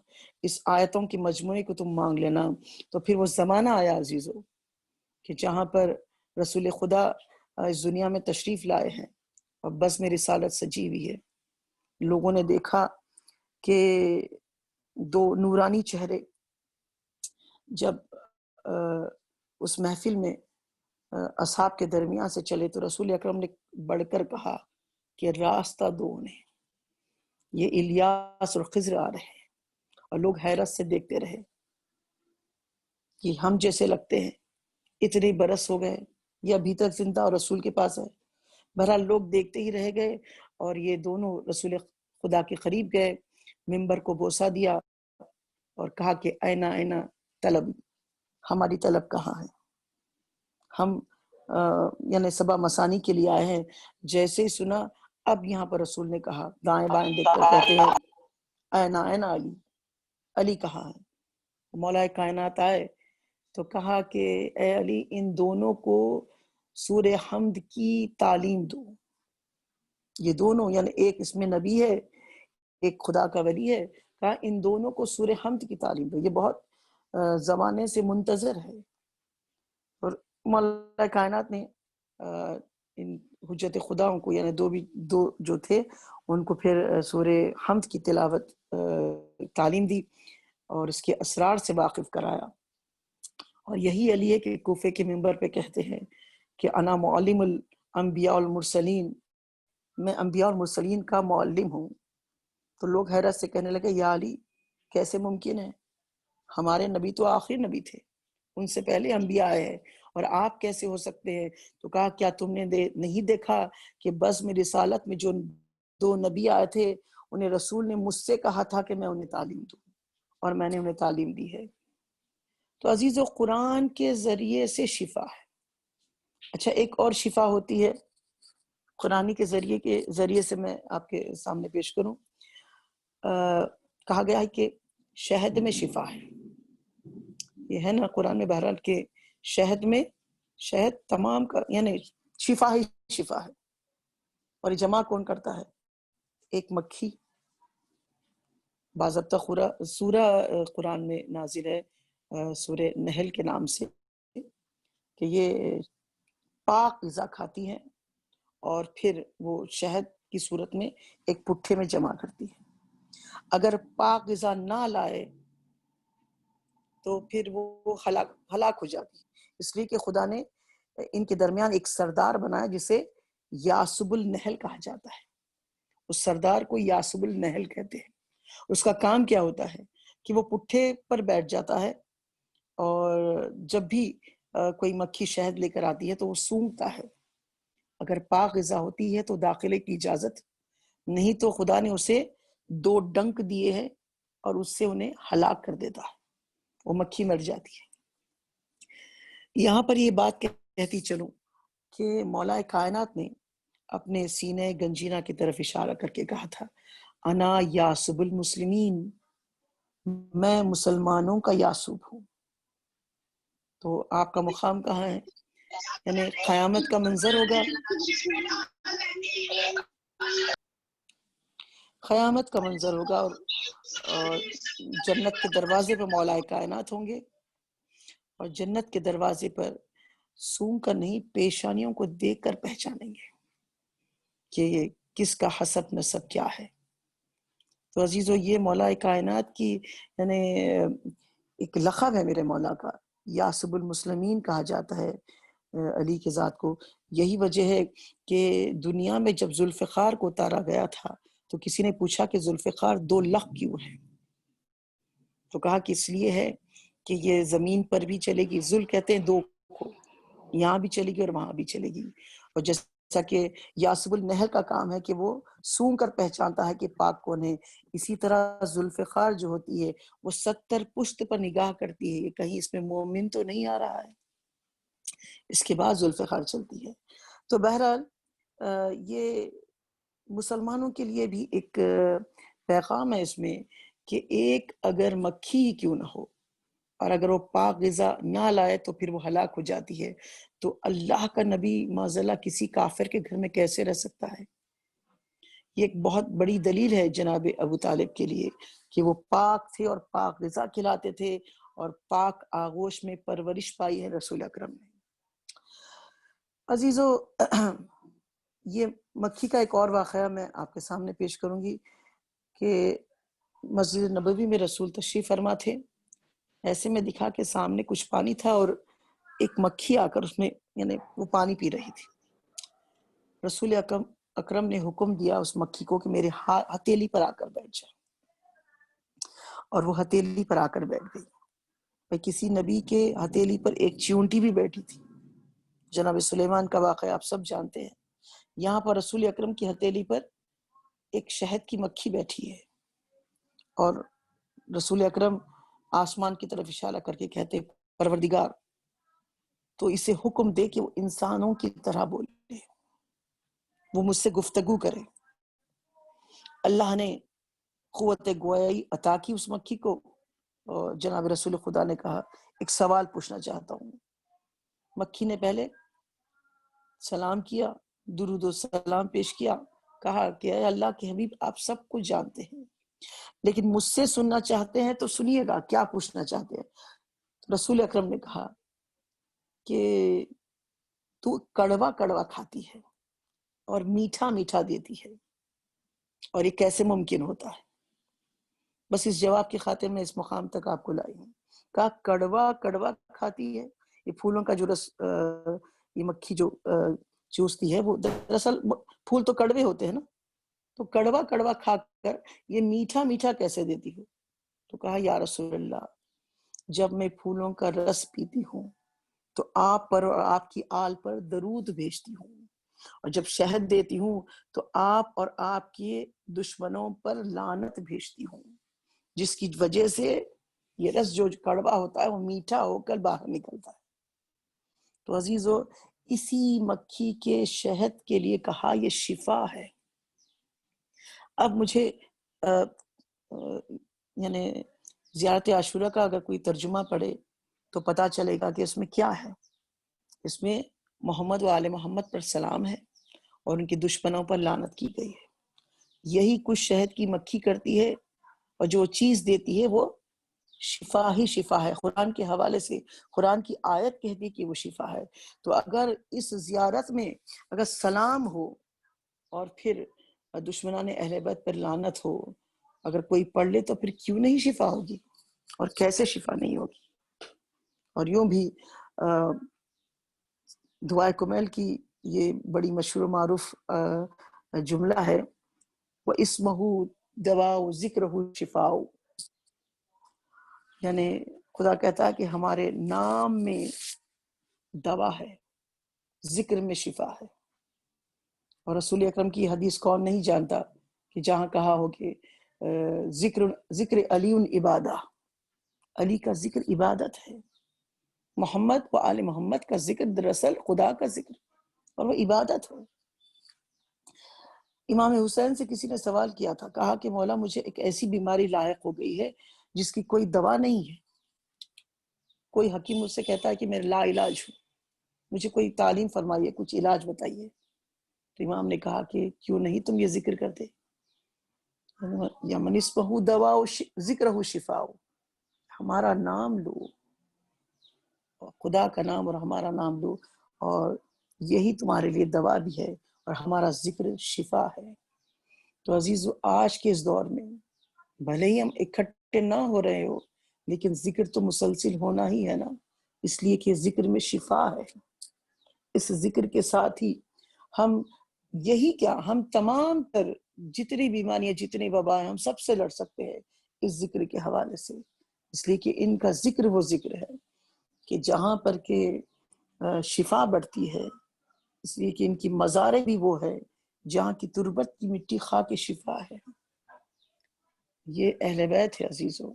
اس آیتوں کی مجموعے کو تم مانگ لینا. تو پھر وہ زمانہ آیا عزیزو کہ جہاں پر رسول خدا اس دنیا میں تشریف لائے ہیں اور بس میں رسالت سجی ہوئی ہے. لوگوں نے دیکھا کہ دو نورانی چہرے جب اس محفل میں اصحاب کے درمیان سے چلے تو رسول اکرم نے بڑھ کر کہا کہ راستہ دو انہیں، یہ الیاس اور خضر آ رہے ہیں. اور لوگ حیرت سے دیکھتے رہے کہ ہم جیسے لگتے ہیں، اتنے برس ہو گئے، یہ ابھی تک زندہ اور رسول کے پاس ہے. بہرحال لوگ دیکھتے ہی رہ گئے، اور یہ دونوں رسول خدا کے قریب گئے، ممبر کو بوسہ دیا اور کہا کہ اینا طلب، ہماری طلب کہاں ہے؟ ہم یعنی سبا مسانی کے لیے آئے ہیں. جیسے ہی سنا، اب یہاں پر رسول نے کہا، دائیں بائیں دیکھ کر کہتے ہیں اینا علی کہاں ہے؟ مولا کائنات آئے تو کہا کہ اے علی ان دونوں کو سورہ حمد کی تعلیم دو. یہ دونوں یعنی ایک اس میں نبی ہے، ایک خدا کا ولی ہے، کہا ان دونوں کو سورہ حمد کی تعلیم دو، یہ بہت زمانے سے منتظر ہے. اور مولا کائنات نے ان حجت خداؤں کو یعنی دو جو تھے ان کو پھر سورہ حمد کی تلاوت تعلیم دی اور اس کے اسرار سے واقف کرایا. اور یہی علی ہے کہ کوفے کے منبر پہ کہتے ہیں کہ انا معلم الانبیاء والمرسلین، میں انبیاء اور مرسلین کا معلم ہوں. تو لوگ حیرت سے کہنے لگے یا علی کیسے ممکن ہے؟ ہمارے نبی تو آخری نبی تھے، ان سے پہلے انبیاء آئے ہیں، اور آپ کیسے ہو سکتے ہیں؟ تو کہا کیا تم نے نہیں دیکھا کہ بزم رسالت میں جو دو نبی آئے تھے انہیں رسول نے مجھ سے کہا تھا کہ میں انہیں تعلیم دوں، اور میں نے انہیں تعلیم دی ہے. تو عزیزو قرآن کے ذریعے سے شفا ہے. اچھا ایک اور شفا ہوتی ہے قرآن کے ذریعے سے میں آپ کے سامنے پیش کروں. کہا گیا ہے کہ شہد میں شفا ہے. یہ ہے نا قرآن میں بہرحال کہ شہد تمام کا یعنی شفا ہی شفا ہے. اور یہ جمع کون کرتا ہے؟ ایک مکھی. باضابطہ سورہ قرآن میں نازل ہے سورہ نحل کے نام سے کہ یہ پاک غذا کھاتی ہیں اور پھر وہ شہد کی صورت میں ایک پٹھے میں جمع کرتی ہے. اگر پاک غذا نہ لائے تو پھر وہ ہلاک ہو جاتی ہے. اس لیے کہ خدا نے ان کے درمیان ایک سردار بنایا جسے یاسب النحل کہا جاتا ہے. اس سردار کو یاسب النحل کہتے ہیں. اس کا کام کیا ہوتا ہے کہ وہ پٹھے پر بیٹھ جاتا ہے اور جب بھی کوئی مکھی شہد لے کر آتی ہے تو وہ سونگتا ہے. اگر پاک غذا ہوتی ہے تو داخلے کی اجازت نہیں، تو خدا نے اسے 2 ڈنک دیے ہیں اور اس سے انہیں ہلاک کر دیتا ہے، وہ مکھی مر جاتی ہے. یہاں پر یہ بات کہتی چلوں کہ مولا کائنات نے اپنے سینے گنجینا کی طرف اشارہ کر کے کہا تھا انا یاسب المسلمین، میں مسلمانوں کا یاسوب ہوں. تو آپ کا مقام کہاں ہے؟ یعنی قیامت کا منظر ہوگا، قیامت کا منظر ہوگا اور جنت کے دروازے پہ مولا کائنات ہوں گے، اور جنت کے دروازے پر سونگ کر نہیں پیشانیوں کو دیکھ کر پہچانیں گے کہ یہ کس کا حسب نسب کیا ہے. تو عزیزو یہ مولا کائنات کی یعنی ایک لقب ہے میرے مولا کا، یاسب المسلمین کہا جاتا ہے علی کے ذات کو. یہی وجہ ہے کہ دنیا میں جب ذوالفقار کو اتارا گیا تھا تو کسی نے پوچھا کہ ذوالفقار 2 لخ کیوں ہے؟ تو کہا کہ اس لیے ہے کہ یہ زمین پر بھی چلے گی، ذل کہتے ہیں 2 کو، یہاں بھی چلے گی اور وہاں بھی چلے گی. اور جیسا کہ یاسب النہر کا کام ہے کہ وہ سونگ کر پہچانتا ہے کہ پاک کون ہے، اسی طرح ذوالفقار جو ہوتی ہے وہ 70 پشت پر نگاہ کرتی ہے کہ کہیں اس میں مومن تو نہیں آ رہا ہے، اس کے بعد ذوالفقار چلتی ہے. تو بہرحال یہ مسلمانوں کے لیے بھی ایک پیغام ہے اس میں کہ ایک اگر مکھی ہی کیوں نہ ہو اور اگر وہ پاک غذا نہ لائے تو پھر وہ ہلاک ہو جاتی ہے. تو اللہ کا نبی معاذاللہ کسی کافر کے گھر میں کیسے رہ سکتا ہے؟ یہ ایک بہت بڑی دلیل ہے جناب ابو طالب کے لیے کہ وہ پاک تھے اور پاک غذا کھلاتے تھے اور پاک آغوش میں پرورش پائی ہے رسول اکرم نے. عزیزو یہ مکھی کا ایک اور واقعہ میں آپ کے سامنے پیش کروں گی کہ مسجد نبوی میں رسول تشریف فرما تھے. ایسے میں دکھا کہ سامنے کچھ پانی تھا اور ایک مکھی آ کر اس میں یعنی وہ پانی پی رہی تھی. رسول اکرم نے حکم دیا اس مکھی کو کہ میرے ہتھیلی پر آ کر بیٹھ جا، اور وہ ہتھیلی پر آ کر بیٹھ گئی. کسی نبی کے ہتھیلی پر ایک چیونٹی بھی بیٹھی تھی. جناب سلیمان کا واقعہ آپ سب جانتے ہیں. یہاں پر رسول اکرم کی ہتھیلی پر ایک شہد کی مکھی بیٹھی ہے اور رسول اکرم آسمان کی طرف اشارہ کر کے کہتے پروردگار تو اسے حکم دے کہ وہ انسانوں کی طرح بولے، وہ مجھ سے گفتگو کرے. اللہ نے قوت گویائی عطا کی اس مکھی کو. اور جناب رسول خدا نے کہا ایک سوال پوچھنا چاہتا ہوں. مکھی نے پہلے سلام کیا، درود و سلام پیش کیا، کہا کہ اے اللہ کے حبیب آپ سب کچھ جانتے ہیں لیکن مجھ سے سننا چاہتے ہیں تو سنیے گا کیا پوچھنا چاہتے ہیں. رسول اکرم نے کہا کہ تو کڑوا کڑوا کھاتی ہے اور میٹھا میٹھا دیتی ہے اور یہ کیسے ممکن ہوتا ہے؟ بس اس جواب کی خاطر میں اس مقام تک آپ کو لائی ہوں. کہا کڑوا کڑوا کھاتی ہے، یہ پھولوں کا جو رس یہ مکھی جو چوستی ہے وہ دراصل پھول تو کڑوے ہوتے ہیں نا، تو کڑوا کڑوا کھا کر یہ میٹھا میٹھا کیسے دیتی ہو؟ تو کہا یا رسول اللہ جب میں پھولوں کا رس پیتی ہوں تو آپ پر اور آپ کی آل پر درود بھیجتی ہوں، اور جب شہد دیتی ہوں تو آپ اور آپ کے دشمنوں پر لعنت بھیجتی ہوں، جس کی وجہ سے یہ رس جو کڑوا ہوتا ہے وہ میٹھا ہو کر باہر نکلتا ہے. تو عزیزو اسی مکھی کے شہد کے لیے کہا یہ شفا ہے. اب مجھے یعنی زیارت عاشورہ کا اگر کوئی ترجمہ پڑھے تو پتا چلے گا کہ اس میں کیا ہے. اس میں محمد و آل محمد پر سلام ہے اور ان کے دشمنوں پر لعنت کی گئی ہے. یہی کچھ شہد کی مکھی کرتی ہے اور جو چیز دیتی ہے وہ شفا ہی شفا ہے. قرآن کے حوالے سے قرآن کی آیت کہتی ہے کہ وہ شفا ہے. تو اگر اس زیارت میں اگر سلام ہو اور پھر دشمنان اہل بیت پر لعنت ہو، اگر کوئی پڑھ لے تو پھر کیوں نہیں شفا ہوگی اور کیسے شفا نہیں ہوگی. اور یوں بھی دعائے کمیل کی یہ بڑی مشہور و معروف جملہ ہے وَإِسْمَهُ دَوَاءُ ذِكْرُهُ شِفَاءُ، یعنی خدا کہتا ہے کہ ہمارے نام میں دوا ہے، ذکر میں شفا ہے. اور رسول اکرم کی حدیث کون نہیں جانتا کہ جہاں کہا ہو کہ ذکر علی عبادہ، علی کا ذکر عبادت ہے. محمد و آل محمد کا ذکر دراصل خدا کا ذکر اور وہ عبادت ہے۔ امام حسین سے کسی نے سوال کیا تھا، کہا کہ مولا مجھے ایک ایسی بیماری لاحق ہو گئی ہے جس کی کوئی دوا نہیں ہے، کوئی حکیم مجھ سے کہتا ہے کہ میں لا علاج ہوں، مجھے کوئی تعلیم فرمائیے، کچھ علاج بتائیے۔ تو امام نے کہا کہ کیوں نہیں تم یہ ذکر کرتے، یا منسبہ دوا ذکر ہو شفا ہو، ہمارا نام لو، خدا کا نام اور ہمارا نام لو، اور یہی تمہارے لیے دوا بھی ہے اور ہمارا ذکر شفا ہے۔ تو عزیزو، آج کے اس دور میں بھلے ہی ہم اکٹھے نہ ہو رہے ہو، لیکن ذکر تو مسلسل ہونا ہی ہے نا، اس لیے کہ ذکر میں شفا ہے۔ اس ذکر کے ساتھ ہی ہم یہی کیا، ہم تمام تر جتنی بیماریاں، جتنے وبا ہیں، ہم سب سے لڑ سکتے ہیں اس ذکر کے حوالے سے، اس لیے کہ ان کا ذکر وہ ذکر ہے کہ جہاں پر کہ شفا بڑھتی ہے، اس لیے کہ ان کی مزاریں بھی وہ ہے جہاں کی تربت کی مٹی خاک شفا ہے۔ یہ اہل بیت ہے عزیزو۔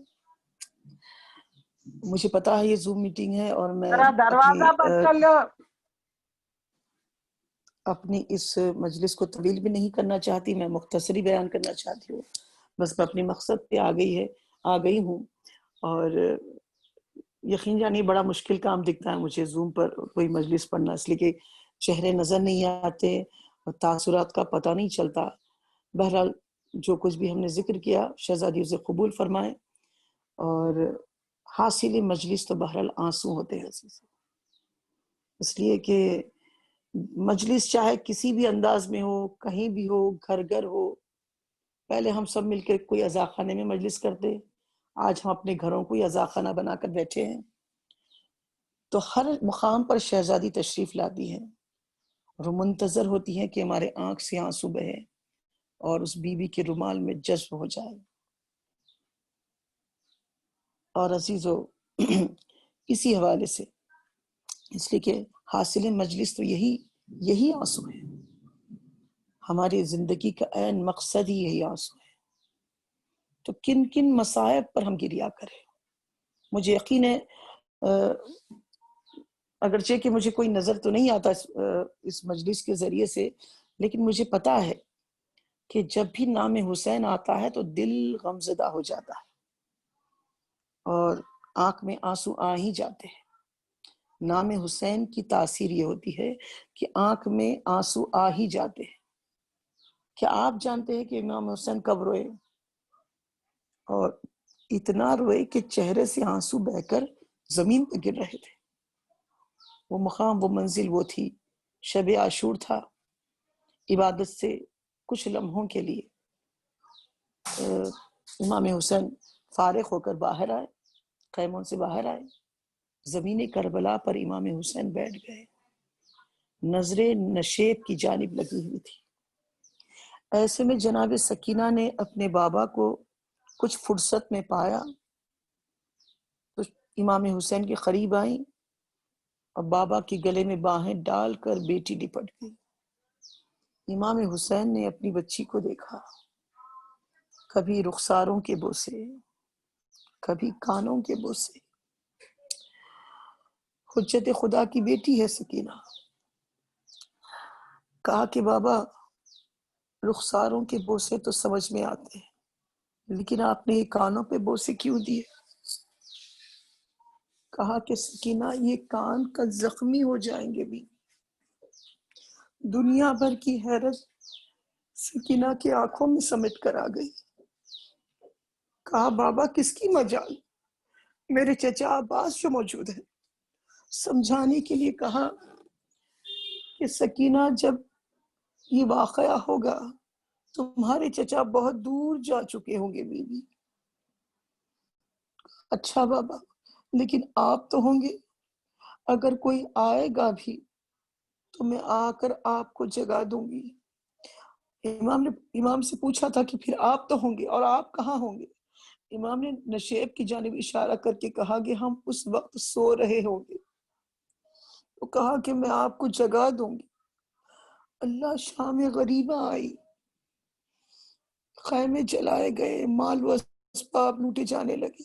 مجھے پتا ہے یہ زوم میٹنگ ہے اور میں دروازہ بند کر لو۔ اپنی اس مجلس کو طویل بھی نہیں کرنا چاہتی، میں مختصری بیان کرنا چاہتی ہوں، بس میں اپنی مقصد پہ آ گئی ہوں۔ اور یقین جانیے بڑا مشکل کام دکھتا ہے مجھے زوم پر کوئی مجلس پڑھنا، اس لیے کہ چہرے نظر نہیں آتے اور تاثرات کا پتہ نہیں چلتا۔ بہرحال جو کچھ بھی ہم نے ذکر کیا شہزادی اسے قبول فرمائے، اور حاصل مجلس تو بہرحال آنسو ہوتے ہیں عزیز، اس لیے کہ مجلس چاہے کسی بھی انداز میں ہو، کہیں بھی ہو، گھر ہو، پہلے ہم سب مل کے کوئی عزاخانے میں مجلس کرتے، آج ہم اپنے گھروں کو عزاخانہ بنا کر بیٹھے ہیں۔ تو ہر مقام پر شہزادی تشریف لاتی ہیں اور وہ منتظر ہوتی ہیں کہ ہمارے آنکھ سے آنسو بہے اور اس بی بی کے رومال میں جذب ہو جائے۔ اور عزیزو اسی حوالے سے، اس لیے کہ حاصل مجلس تو یہی آنسو ہے، ہماری زندگی کا عین مقصد ہی یہی آنسو ہے۔ تو کن کن مصائب پر ہم گریا کریں۔ مجھے یقین ہے اگرچہ کہ مجھے کوئی نظر تو نہیں آتا اس مجلس کے ذریعے سے، لیکن مجھے پتا ہے کہ جب بھی نام حسین آتا ہے تو دل غمزدہ ہو جاتا ہے اور آنکھ میں آنسو آ ہی جاتے ہیں۔ نام حسین کی تاثیر یہ ہوتی ہے کہ آنکھ میں آنسو آ ہی جاتے ہیں۔ کیا آپ جانتے ہیں کہ امام حسین کب روئے؟ اور اتنا روئے کہ چہرے سے آنسو بہہ کر زمین پہ گر رہے تھے۔ وہ مقام، وہ منزل وہ تھی، شب عاشور تھا، عبادت سے کچھ لمحوں کے لیے امام حسین فارغ ہو کر باہر آئے، خیموں سے باہر آئے، زمین کربلا پر امام حسین بیٹھ گئے، نظریں نشیب کی جانب لگی ہوئی تھی۔ ایسے میں جناب سکینہ نے اپنے بابا کو کچھ فرصت میں پایا تو امام حسین کے قریب آئیں اور بابا کے گلے میں باہیں ڈال کر بیٹی لپٹ گئی۔ امام حسین نے اپنی بچی کو دیکھا، کبھی رخساروں کے بوسے، کبھی کانوں کے بوسے۔ حجت خدا کی بیٹی ہے سکینہ۔ کہا کہ بابا رخساروں کے بوسے تو سمجھ میں آتے ہیں، لیکن آپ نے یہ کانوں پہ بوسے کیوں دیے؟ کہا کہ سکینہ یہ کان کا زخمی ہو جائیں گے بھی۔ دنیا بھر کی حیرت سکینہ کی آنکھوں میں سمٹ کر آ گئی۔ کہا بابا کس کی مجال، میرے چچا عباس جو موجود ہے۔ سمجھانے کے لیے کہا کہ سکینہ جب یہ واقعہ ہوگا تمہارے چچا بہت دور جا چکے ہوں گے بیوی۔ اچھا بابا لیکن آپ تو ہوں گے، اگر کوئی آئے گا بھی تو میں آ کر آپ کو جگا دوں گی۔ امام سے پوچھا تھا کہ پھر آپ تو ہوں گے اور آپ کہاں ہوں گے؟ امام نے نشیب کی جانب اشارہ کر کے کہا کہ ہم اس وقت سو رہے ہوں گے۔ تو کہا کہ میں آپ کو جگا دوں گی۔ اللہ شام غریبہ آئی، خیمے جلائے گئے، مال و اسباب لوٹے جانے لگے۔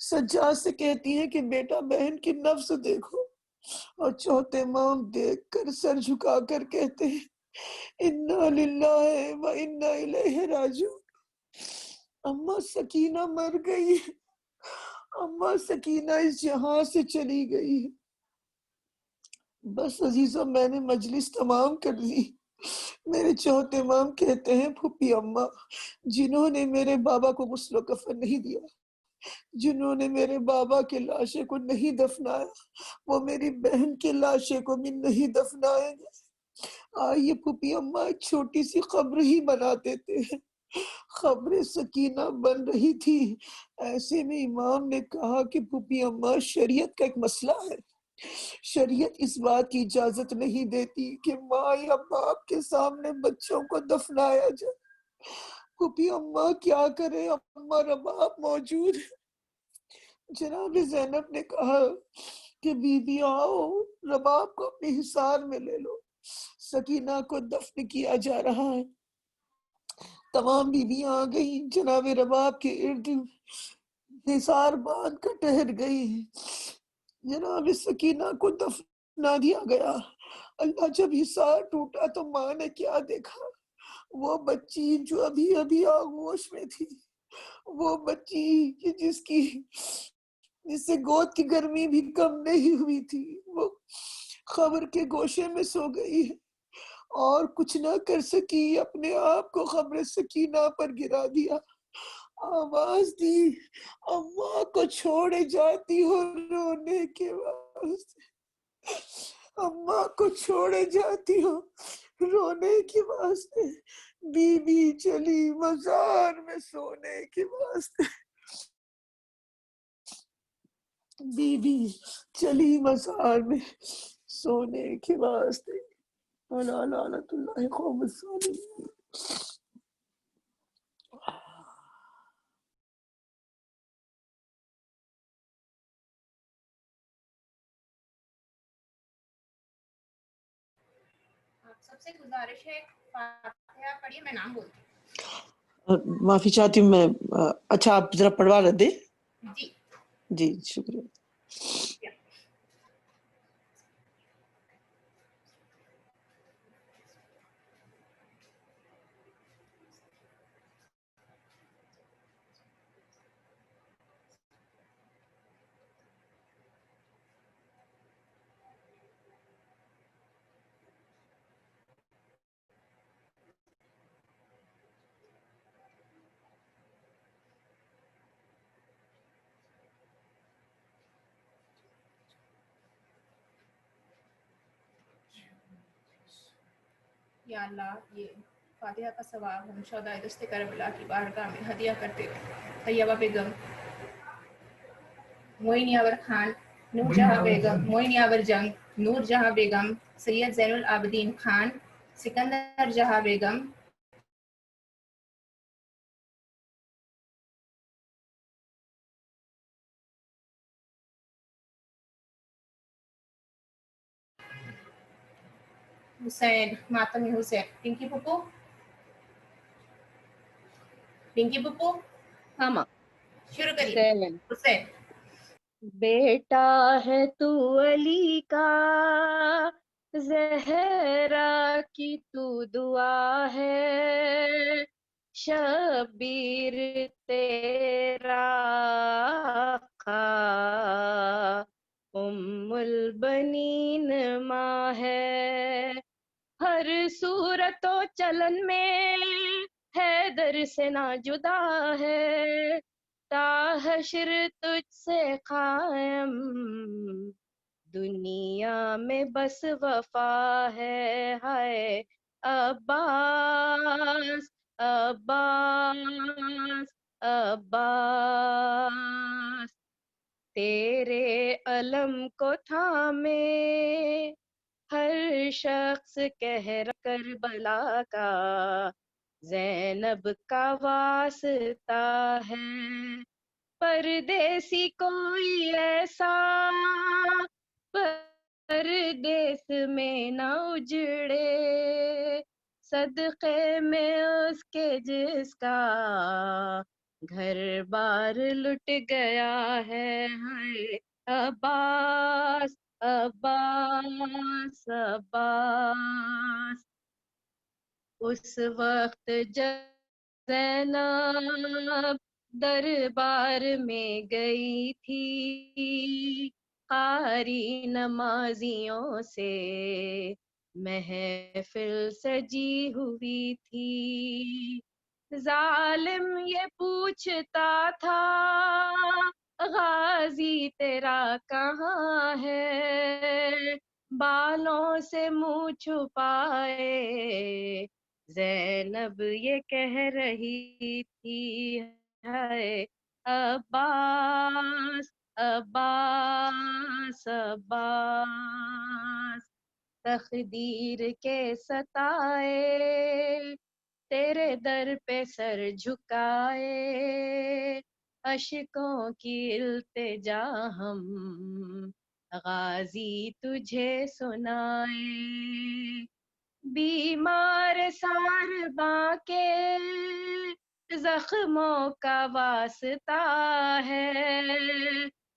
سجاد سے کہتی ہیں کہ بیٹا بہن کی نفس دیکھو، اور چوتھے امام دیکھ کر سر جھکا کر کہتے ہیں انا للہ و انا الیہ راجعون۔ اماں سکینہ مر گئی ہے، اماں سکینہ اس جہاں سے چلی گئی ہے۔ بس عزیزوں میں نے مجلس تمام کر لی۔ میرے چوتھے امام کہتے ہیں پھوپھی اماں جنہوں نے میرے بابا کو غسل و کفن نہیں دیا، جنہوں نے میرے بابا کے لاشے کو نہیں دفنایا، وہ میری بہن کے لاشے کو بھی نہیں دفنائیں گے۔ آئیے پھوپھی اماں ایک چھوٹی سی قبر ہی بنا دیتے ہیں۔ خبر سکینہ بن رہی تھی، ایسے میں امام نے کہا کہ پھوپھی اماں شریعت کا ایک مسئلہ ہے، شریعت اس بات کی اجازت نہیں دیتی کہ ماں یا باپ کے سامنے بچوں کو دفنایا جائے۔ پھوپھی اماں کیا کرے، اماں رباب موجود ہے۔ جناب زینب نے کہا کہ بی بی آؤ رباب کو اپنے حصار میں لے لو، سکینہ کو دفن کیا جا رہا ہے۔ تمام بیویاں آ گئی، جناب رباب کے ارد حصار باندھ کر ٹہر گئی۔ جناب سکینہ کو دفنا دیا گیا۔ اللہ جب حصار ٹوٹا تو ماں نے کیا دیکھا، وہ بچی جو ابھی ابھی آغوش میں تھی، وہ بچی جس سے گود کی گرمی بھی کم نہیں ہوئی تھی، وہ قبر کے گوشے میں سو گئی ہے اور کچھ نہ کر سکی، اپنے آپ کو قبر سکینہ پر گرا دیا۔ آواز دی اماں کو چھوڑے جاتی ہو رونے کے واسطے، اماں کو چھوڑے جاتی ہو رونے کے واسطے، بی بی چلی مزار میں سونے کے واسطے، بی بی چلی مزار میں سونے کے واسطے۔ وَلَا لَعْنَةُ اللَّهِ قَوْمَ الظَّالِمِينَ۔ آپ سب سے گزارش ہے فاتحہ پڑھیے، میں نام بولتی ہوں۔ معافی چاہتی ہوں میں، اچھا آپ ذرا پڑھوا دیں۔ جی جی شکریہ۔ یا اللہ یہ فاتحہ کا ثواب ہم شہدائے دشت کربلا کی بارگاہ میں ہدیہ کرتے طیبہ بیگم، معین یاور خان، نور جہاں بیگم، معین یاور جنگ، نور جہاں بیگم، سید زین العابدین خان، سکندر جہاں بیگم، حسین، ماتم حسین، پنکی پھپھو، پنکی پھپھو ہاں ماں۔ شروع کریے۔ حسین، حسین، بیٹا ہے تو علی کا، زہرا کی تو دعا ہے، شبیر تیرا آقا ام البنین ماں ہے، ہر صورت و چلن میں حیدر سے نہ جدا ہے، تا حشر تجھ سے قائم دنیا میں بس وفا ہے، ہائے عباس عباس عباس، تیرے علم کو تھامے ہر شخص کہہ کربلا کا، زینب کا واسطہ ہے، پردیسی کوئی ایسا پردیس میں نہ اجڑے، صدقے میں اس کے جس کا گھر بار لٹ گیا ہے ہائے عباس عباس عباس. اس وقت جب زینب دربار میں گئی تھی قاری نمازیوں سے محفل سجی ہوئی تھی. ظالم یہ پوچھتا تھا غازی تیرا کہاں ہے، بالوں سے منہ چھپائے زینب یہ کہہ رہی تھی ہے عباس عباس عباس. تقدیر کے ستائے تیرے در پہ سر جھکائے اشکوں کی التجا ہم غازی تجھے سنائے. بیمار سارباں کے زخموں کا واسطہ ہے،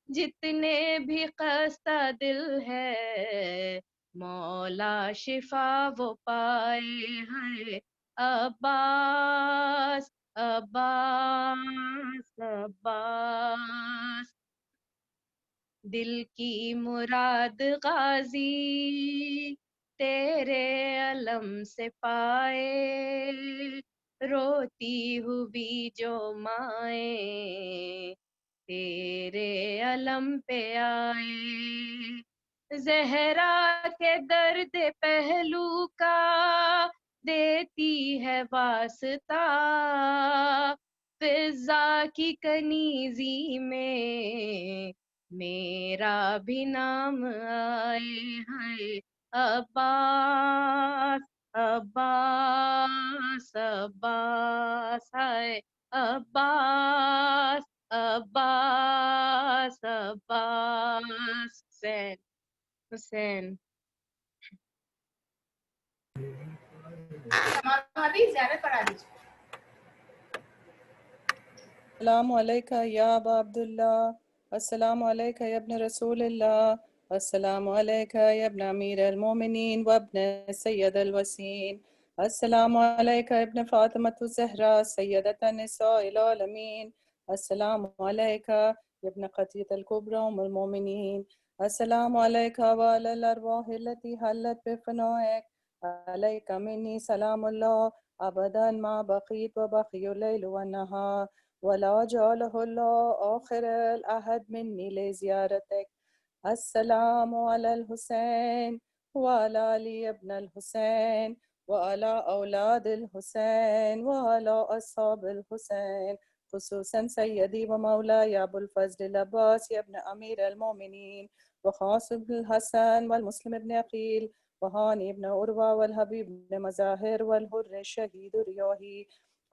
جتنے بھی خستہ دل ہے مولا شفا وہ پائے ہیں عباس عباس عباس. دل کی مراد غازی تیرے علم سے پائے، روتی ہوئی جو مائیں تیرے علم پہ آئے. زہرا کے درد پہلو کا دیتی ہے واسطہ، فضا کی کنیزی میں میرا بھی نام آئے ہیں عباس عباس عباس ہے عباس عباس عباس. حسین حسین. تمام ابھی زیارت پڑھا دیجیے. السلام علیکہ یا ابا عبداللہ، السلام علیکہ یا ابن رسول اللہ، السلام علیکہ یا ابن امیر المومنین وابن سید الوسین، السلام علیکہ ابن فاطمۃ الزہرا سیدۃ نساء العالمین، السلام علیکہ یا ابن قطیۃ الکبری ام المومنین، السلام علیکہ وعلی الارواح التي حلت بفنائک، علیکہ منی سلام اللہ ابدا ما بقیت وبقی اللیل والنہار ولا جعلہ اللہ آخر العہد منی لزیارتک. السلام علی الحسین وعلی علی ابن الحسین وعلی اولاد الحسین وعلی اصحاب الحسین، خصوصاً سیدی و مولاي ابو الفضل العباس ابن امیر المومنین وخاص ابن الحسن والمسلم ابن عقیل وهاني ابن عروة والحبیب ابن مظاہر والحر الشہید ریاحی.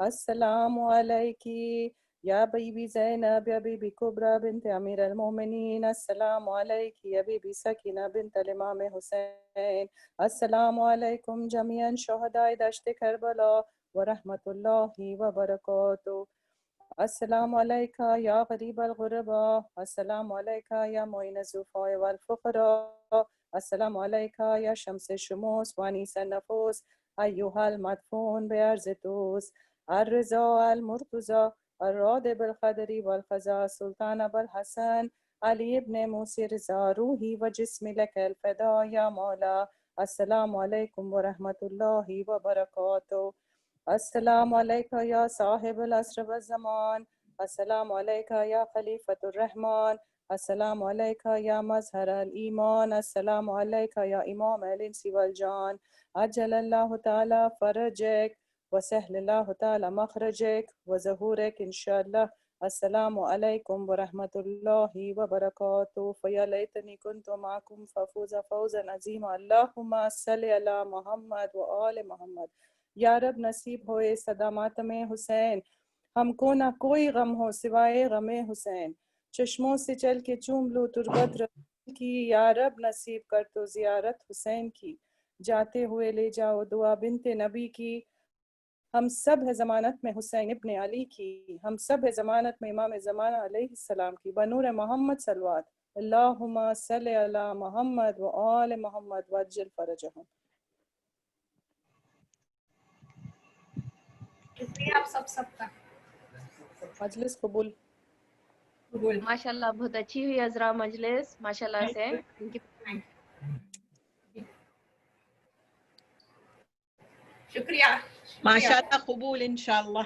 السلام علیکی یا بی بی زینب یا بی بی کبرى بنت امیر المومنین، السلام علیکی یا بی بی سکینہ بنت الامام حسین، السلام علیکم جمیعا شہداء دشت کربلا ورحمۃ اللہ وبرکاتہ. السلام علیکہ یا غریب الغرباء، السلام علیکہ یا معین الضعفاء والفقراء، السلام علیکہ یا شمس الشموس وانیس النفوس ایہا المدفون بعرض توس، الرضا المرتضی الراد بالقدر والقضاء سلطان ابو الحسن علی ابن موسی رضا روحی و جسم لک الفدا یا مولا. السلام علیکم ورحمۃ اللہ وبرکاتہ. السلام علیکہ یا صاحب العصر والزمان، السلام علیکہ یا خلیفۃ الرحمن، السلام علیکہ یا مظہر الایمان، السلام علیکہ یا امام الانس والجان، عجل اللہ تعالی فرجک وسهل اللہ تعالی مخرجک وظہورک انشاءاللہ. السلام علیکم ورحمۃ اللہ وبرکاتہ. فیا لیتنی کنت معکم فافوز فوزا عظیما. اللہم صل علی محمد و آل محمد. یا رب نصیب ہوئے صدامات میں حسین، ہم کو نہ کوئی غم ہو سوائے غم حسین، چشموں سے چل کے چوم لو تربت رسول کی، یا رب نصیب کر تو زیارت حسین کی، جاتے ہوئے لے جاؤ دعا بنت نبی کی، ہم سب ہے ضمانت میں حسین ابن علی کی، ہم سب ہے ضمانت میں امام زمانہ علیہ السلام کی، بنور محمد صلوات اللہم صلی علی محمد و آل محمد وعجل فرجہم۔ شکریہ آپ سب کا۔ مجلس قبول۔ قبول۔ ماشاءاللہ بہت اچھی ہوئی عذرا مجلس، ماشاءاللہ سے ان کی شکریہ۔ ماشاءاللہ قبول انشاءاللہ۔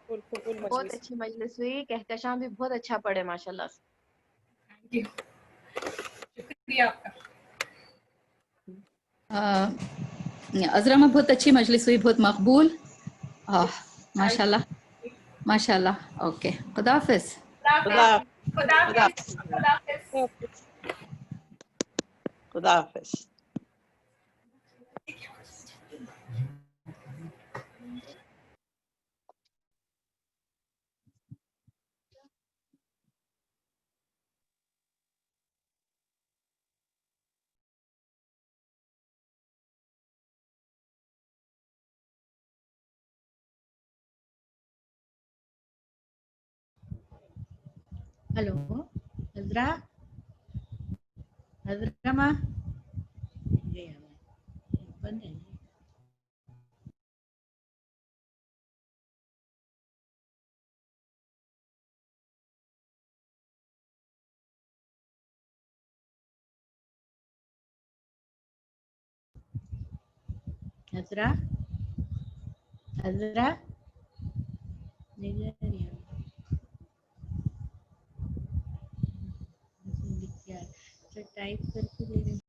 قبول بہت مجلس۔ اچھی مجلس ہوئی، کہکشاں بھی بہت اچھا پڑے ماشاءاللہ سے۔ شکریہ آپ کا۔ عذرا میں بہت اچھی مجلس ہوئی، بہت مقبول۔ ماشاءاللہ ماشاءاللہ۔ اوکے، خدا حافظ۔ خدا حافظ۔ خدا حافظ۔ خدا حافظ۔ ہلو عذرا، عذرا ماں بند ہے۔ عذرا، عذرا ٹائپ کر کے دے رہے ہیں۔